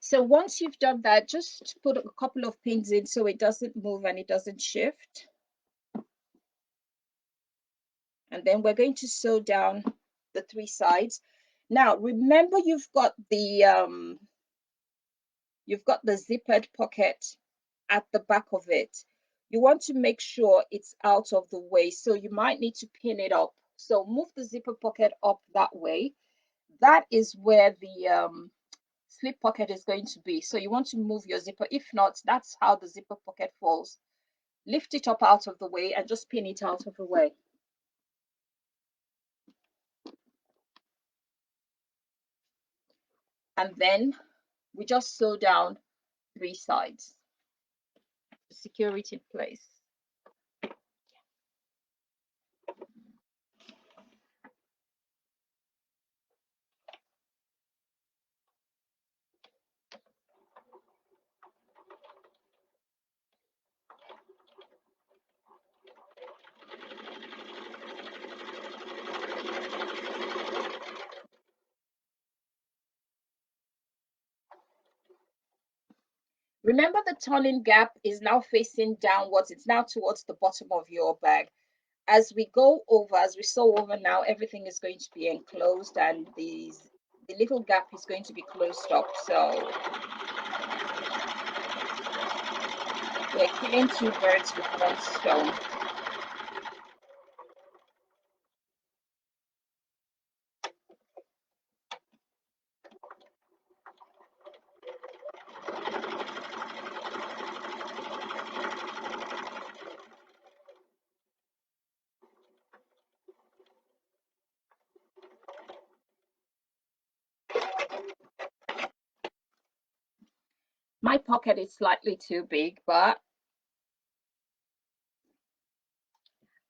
S1: So once you've done that, just put a couple of pins in so it doesn't move and it doesn't shift. And then we're going to sew down the 3 sides. Now remember, you've got the zippered pocket at the back of it. You want to make sure it's out of the way, so you might need to pin it up. So move the zipper pocket up that way. That is where the slip pocket is going to be. So you want to move your zipper. If not, that's how the zipper pocket falls. Lift it up out of the way and just pin it out of the way. And then We just sew down 3 sides to secure it in place. Remember, the turning gap is now facing downwards. It's now towards the bottom of your bag. As we go over, as we sew over now, everything is going to be enclosed, and the little gap is going to be closed up. So we're killing 2 birds with 1 stone. My pocket is slightly too big, but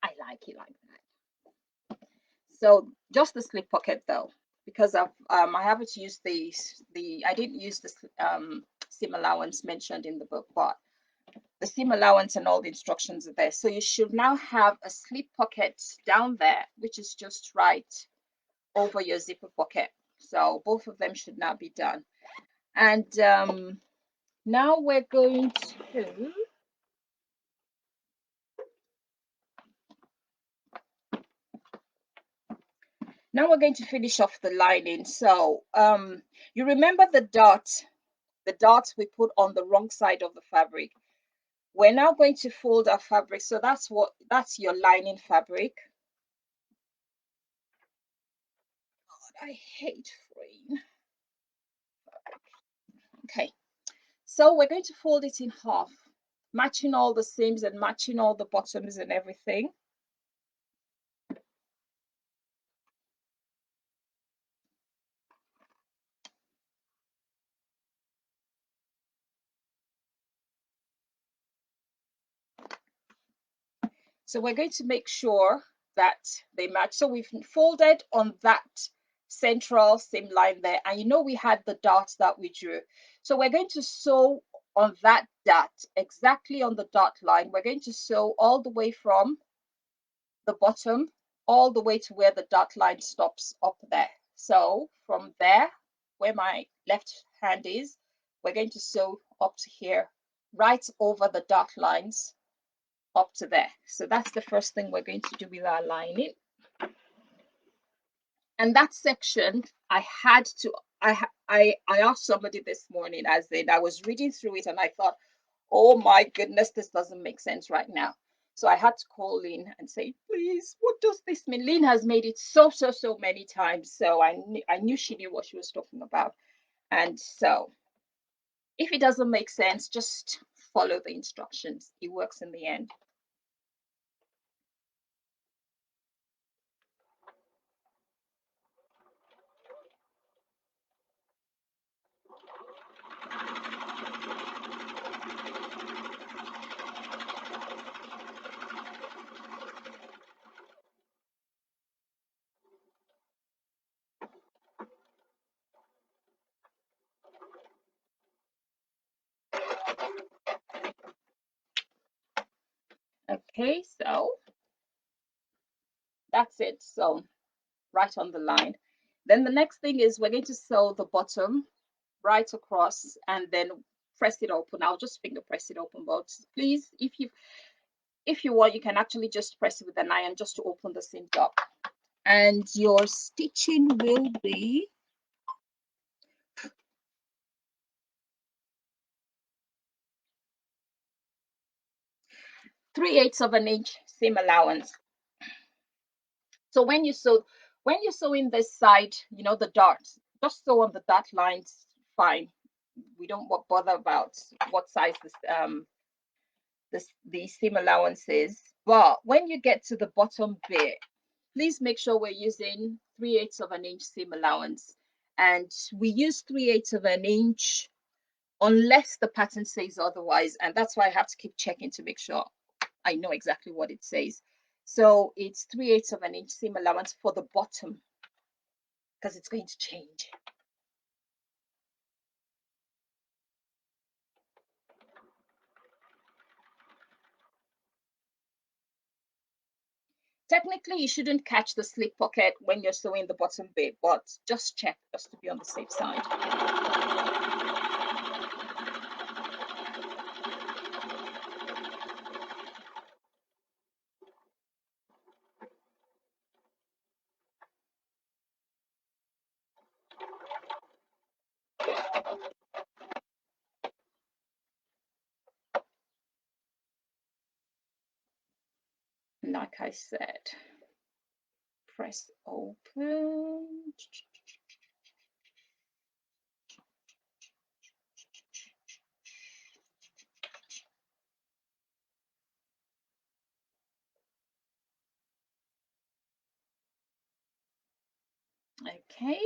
S1: I like it like that. So just the slip pocket though, because I haven't used I didn't use the seam allowance mentioned in the book, but the seam allowance and all the instructions are there. So you should now have a slip pocket down there, which is just right over your zipper pocket. So both of them should now be done. And now we're going to finish off the lining. So you remember the dots we put on the wrong side of the fabric. We're now going to fold our fabric. So that's your lining fabric. God, I hate fraying. Okay, so we're going to fold it in half, matching all the seams and matching all the bottoms and everything. So we're going to make sure that they match. So we've folded on that central seam line there, and you know we had the dots that we drew. So we're going to sew on that dot, exactly on the dot line. We're going to sew all the way from the bottom all the way to where the dot line stops up there. So from there, where my left hand is, we're going to sew up to here, right over the dot lines up to there. So that's the first thing we're going to do with our lining. And that section, I asked somebody this morning, as in I was reading through it and I thought, oh my goodness, this doesn't make sense right now. So I had to call Lynn and say, please, what does this mean? Lynn has made it so many times. So I knew she knew what she was talking about. And so if it doesn't make sense, just follow the instructions. It works in the end. Okay, so that's it. So right on the line. Then the next thing is we're going to sew the bottom right across and then press it open. I'll just finger press it open, but please, if you want, you can actually just press it with an iron just to open the seams up. And your stitching will be 3/8 of an inch seam allowance. So when you're sewing this side, you know, the darts, just sew on the dart lines, fine. We don't bother about what size the seam allowance is. But when you get to the bottom bit, please make sure we're using 3/8 of an inch seam allowance. And we use 3/8 of an inch unless the pattern says otherwise. And that's why I have to keep checking to make sure I know exactly what it says. So it's 3/8 of an inch seam allowance for the bottom, because it's going to change. Technically, you shouldn't catch the slip pocket when you're sewing the bottom bit, but just check just to be on the safe side. Like I said, press open. Okay,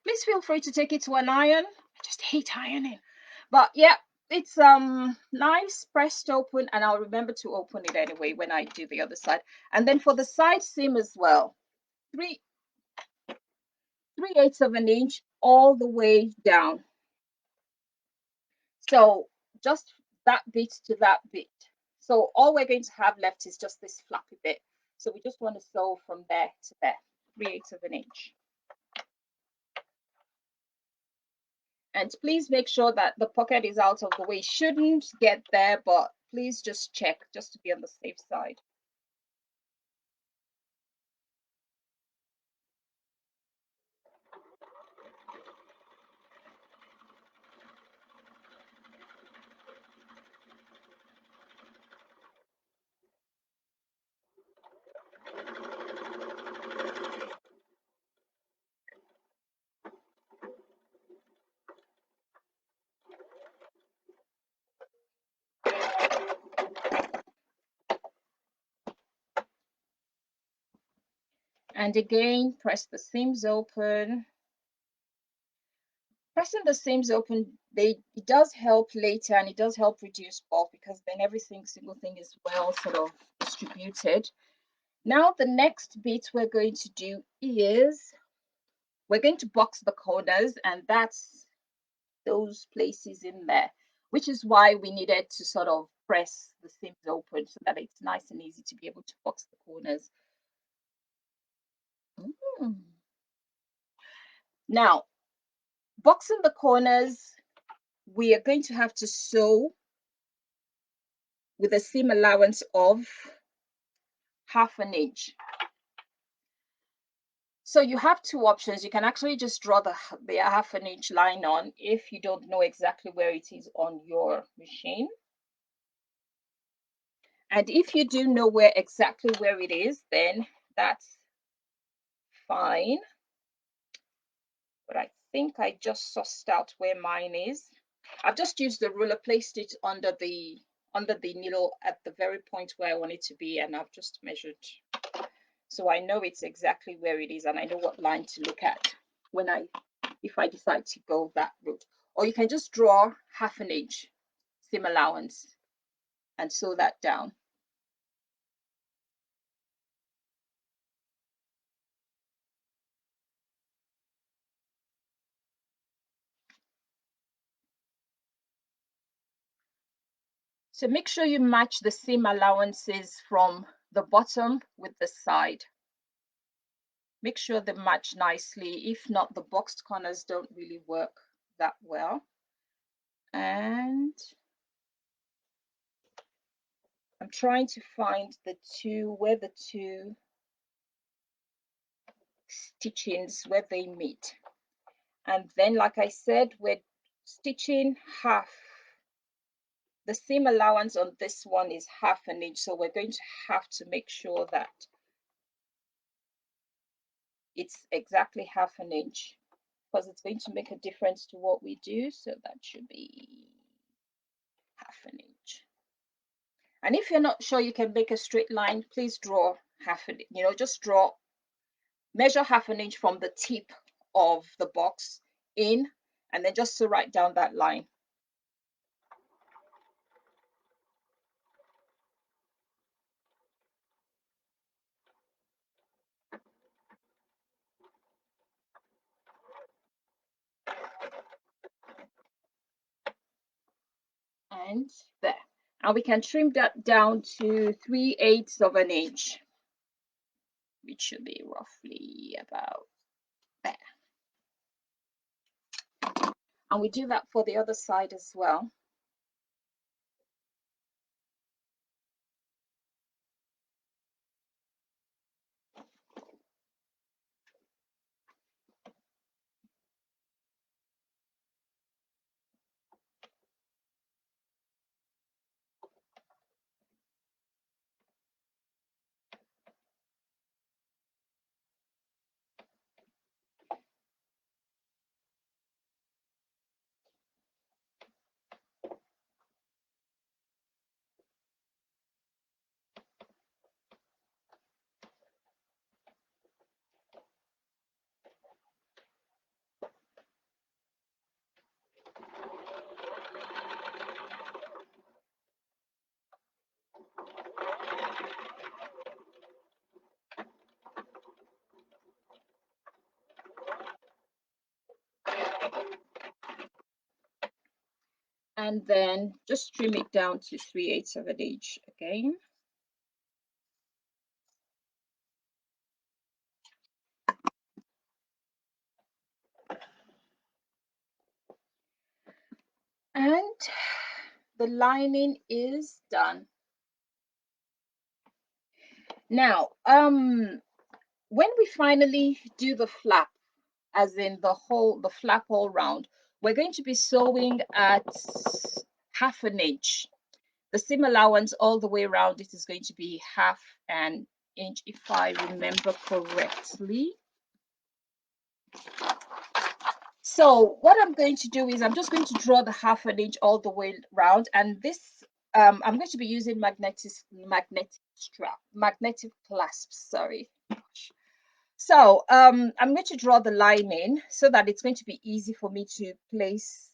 S1: please feel free to take it to an iron. I just hate ironing, but yeah, it's nice pressed open, and I'll remember to open it anyway when I do the other side. And then for the side seam as well, 3/8 of an inch all the way down. So just that bit to that bit. So all we're going to have left is just this flappy bit. So we just want to sew from there to there, 3/8 of an inch. And please make sure that the pocket is out of the way. It shouldn't get there, but please just check just to be on the safe side. And again, press the seams open. Pressing the seams open, it does help later, and it does help reduce bulk, because then single thing is well sort of distributed. Now the next bit we're going to do is we're going to box the corners, and that's those places in there, which is why we needed to sort of press the seams open so that it's nice and easy to be able to box the corners. Now, boxing the corners, we are going to have to sew with a seam allowance of 1/2 an inch. So you have two options. You can actually just draw the 1/2 an inch line on if you don't know exactly where it is on your machine. And if you do know exactly where it is, then that's fine. But I think I just sussed out where mine is. I've just used the ruler, placed it under the needle at the very point where I want it to be, and I've just measured. So I know it's exactly where it is, and I know what line to look at if I decide to go that route. Or you can just draw 1/2 an inch seam allowance and sew that down. So make sure you match the seam allowances from the bottom with the side. Make sure they match nicely. If not, the boxed corners don't really work that well. And I'm trying to find where the two stitchings where they meet. And then, like I said, we're stitching half. The seam allowance on this one is 1/2 an inch, so we're going to have to make sure that it's exactly 1/2 an inch, because it's going to make a difference to what we do. So that should be 1/2 an inch. And if you're not sure you can make a straight line, please draw just measure 1/2 an inch from the tip of the box in, and then just sew right down that line. and there. And we can trim that down to 3/8 of an inch, which should be roughly about there. And we do that for the other side as well. And then just trim it down to 3/8 of an inch again. And the lining is done. Now, when we finally do the flap, as in the flap all round, we're going to be sewing at 1/2 inch. The seam allowance all the way around it is going to be 1/2 inch, if I remember correctly. So what I'm going to do is I'm just going to draw the 1/2 inch all the way around, and this I'm going to be using magnetic clasps, sorry. So I'm going to draw the line in so that it's going to be easy for me to place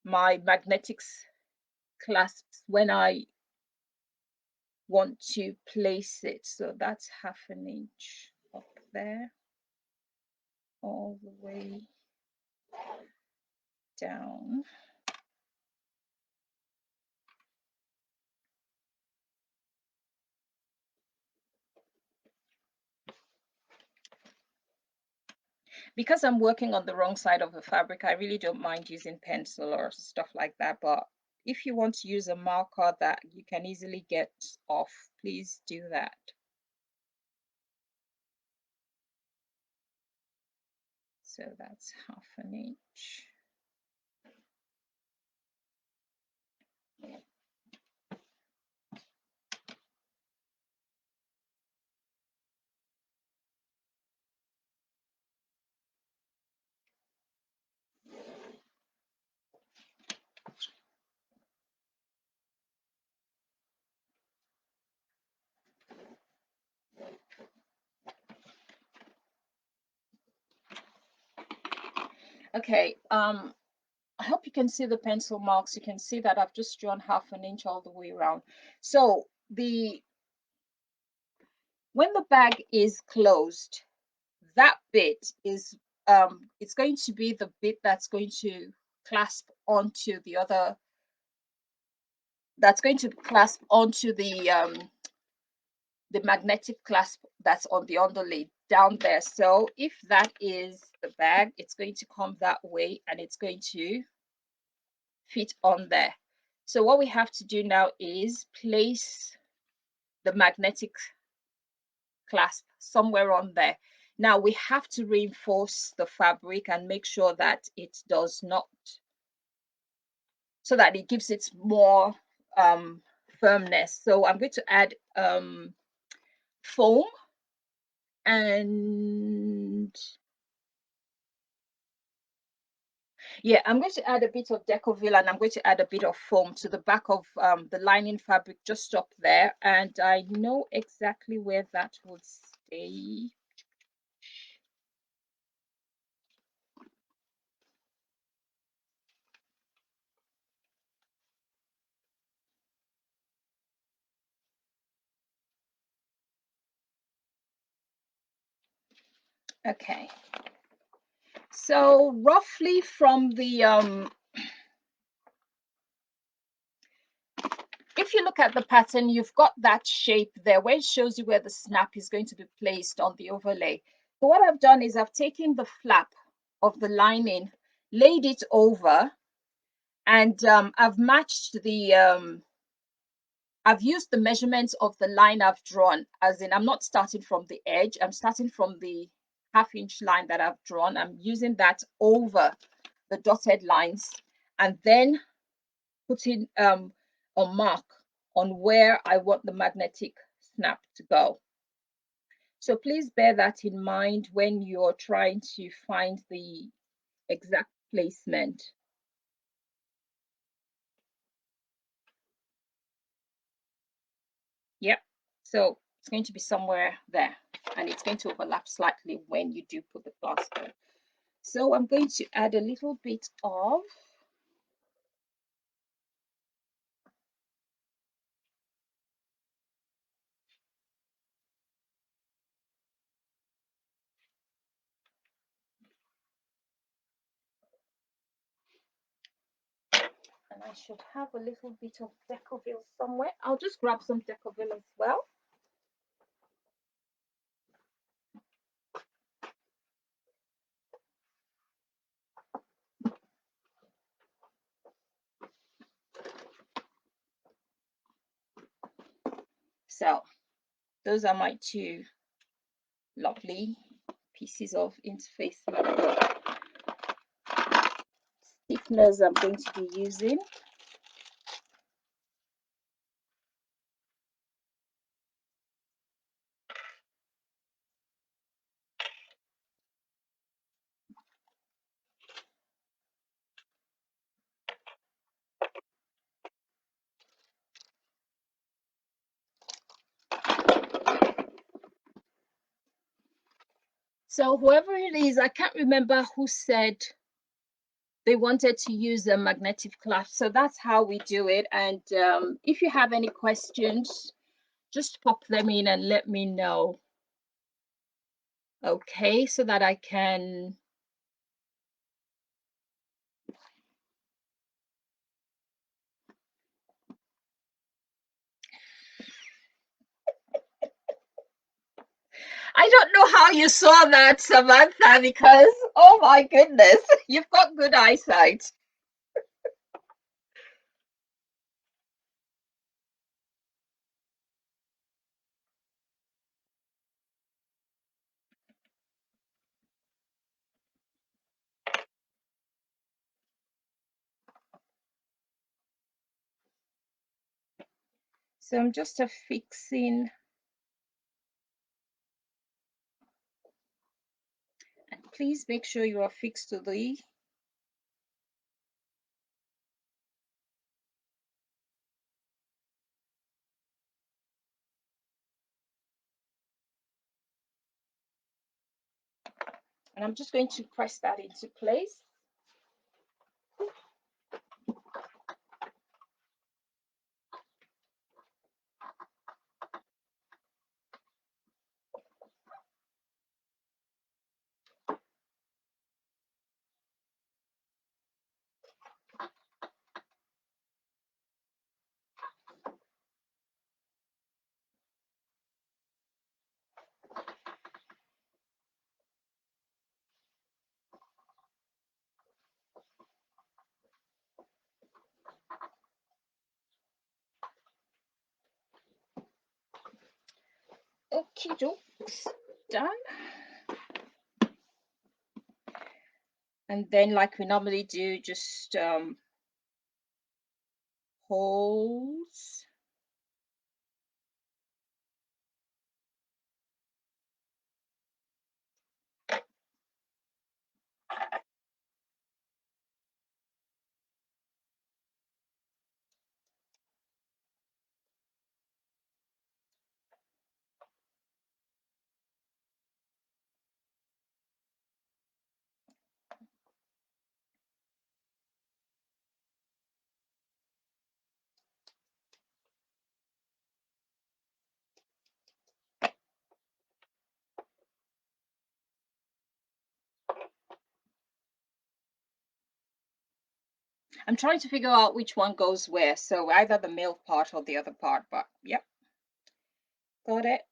S1: my magnetic clasps when I want to place it. So that's 1/2 inch up there, all the way down. Because I'm working on the wrong side of the fabric, I really don't mind using pencil or stuff like that. But if you want to use a marker that you can easily get off, please do that. So that's 1/2 inch. Okay, I hope you can see the pencil marks. You can see that I've just drawn 1/2 inch all the way around. So when the bag is closed, that bit is it's going to be the bit that's going to clasp onto the other, that's going to clasp onto the magnetic clasp that's on the underlay down there. So if that is the bag, it's going to come that way and it's going to fit on there. So what we have to do now is place the magnetic clasp somewhere on there. Now we have to reinforce the fabric and make sure that it does not, so that it gives it more firmness. So I'm going to add foam, and yeah, I'm going to add a bit of Decovil, and I'm going to add a bit of foam to the back of the lining fabric just up there. And I know exactly where that would stay. Okay. So roughly from the if you look at the pattern, you've got that shape there where it shows you where the snap is going to be placed on the overlay. So what I've done is I've taken the flap of the lining, laid it over, and I've matched the I've used the measurements of the line I've drawn, as in I'm not starting from the edge, I'm starting from the half-inch line that I've drawn. I'm using that over the dotted lines and then putting a mark on where I want the magnetic snap to go. So please bear that in mind when you're trying to find the exact placement. Yep. So it's going to be somewhere there, and it's going to overlap slightly when you do put the clasp on. So I'm going to add a little bit of and I should have a little bit of Decoville somewhere. I'll just grab some Decoville as well. So those are my two lovely pieces of interface stiffeners I'm going to be using. So whoever it is, I can't remember who said they wanted to use a magnetic clasp. So that's how we do it. And if you have any questions, just pop them in and let me know. Okay, so that I can I don't know how you saw that, Samantha, because oh my goodness, you've got good eyesight. So I'm just affixing, and please make sure you are fixed to the and I'm just going to press that into place. Okay, jokes done. And then, like we normally do, just hold. I'm trying to figure out which one goes where. So either the male part or the other part, but yep, got it.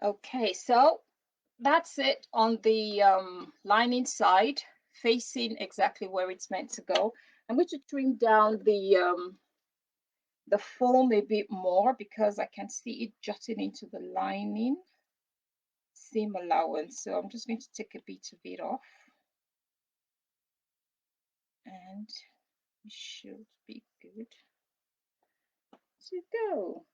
S1: Okay, so that's it on the lining side, facing exactly where it's meant to go. I'm going to trim down the foam a bit more because I can see it jutting into the lining. Seam allowance, so I'm just going to take a bit of it off, and it should be good to go.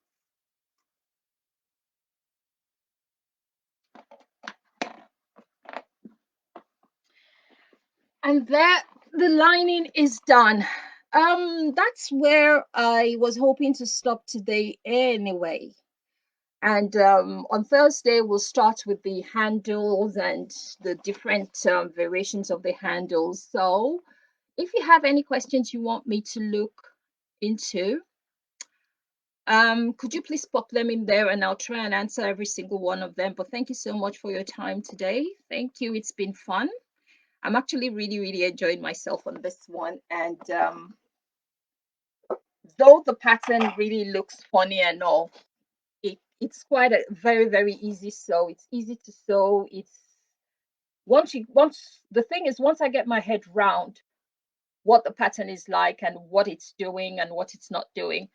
S1: And that the lining is done. That's where I was hoping to stop today anyway. And on Thursday, we'll start with the handles and the different variations of the handles. So if you have any questions you want me to look into, could you please pop them in there and I'll try and answer every single one of them. But thank you so much for your time today. Thank you. It's been fun. I'm actually really enjoying myself on this one. And though the pattern really looks funny and all, it's quite a very easy sew. It's easy to sew. It's once the thing is, once I get my head round what the pattern is like and what it's doing and what it's not doing,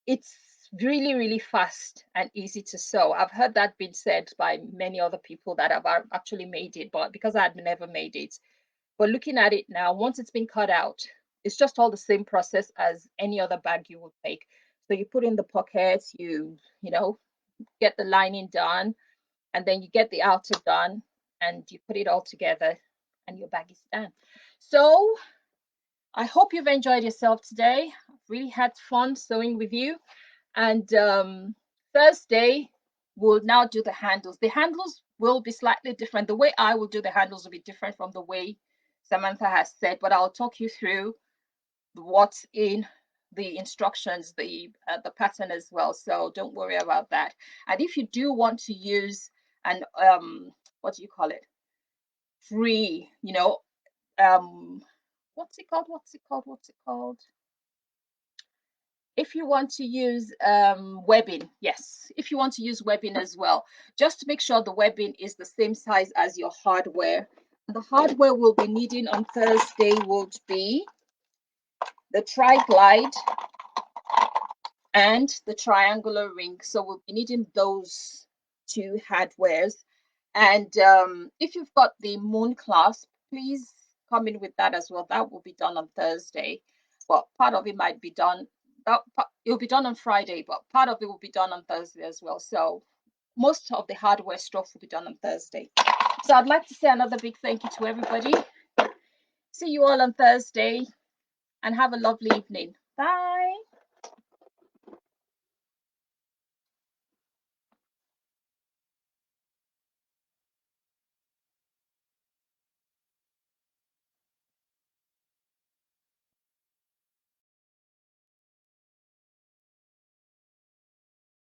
S1: it's really fast and easy to sew. I've heard that being said by many other people that have actually made it, but because I had never made it. But looking at it now, once it's been cut out, it's just all the same process as any other bag you would make. So you put in the pockets, you know, get the lining done, and then you get the outer done, and you put it all together, and your bag is done. So I hope you've enjoyed yourself today. I've really had fun sewing with you. And Thursday, we'll now do the handles. The handles will be slightly different. The way I will do the handles will be different from the way Samantha has said, but I'll talk you through what's in the instructions, the pattern as well. So don't worry about that. And if you do want to use an what do you call it? Free, what's it called? What's it called? What's it called? If you want to use webbing, yes, if you want to use webbing as well, just make sure the webbing is the same size as your hardware. The hardware we'll be needing on Thursday would be the tri-glide and the triangular ring. So we'll be needing those two hardwares. And if you've got the moon clasp, please come in with that as well. That will be done on Thursday, but part of it might be done. It'll be done on Friday, but part of it will be done on Thursday as well. So most of the hardware stuff will be done on Thursday. So I'd like to say another big thank you to everybody. See you all on Thursday and have a lovely evening. Bye.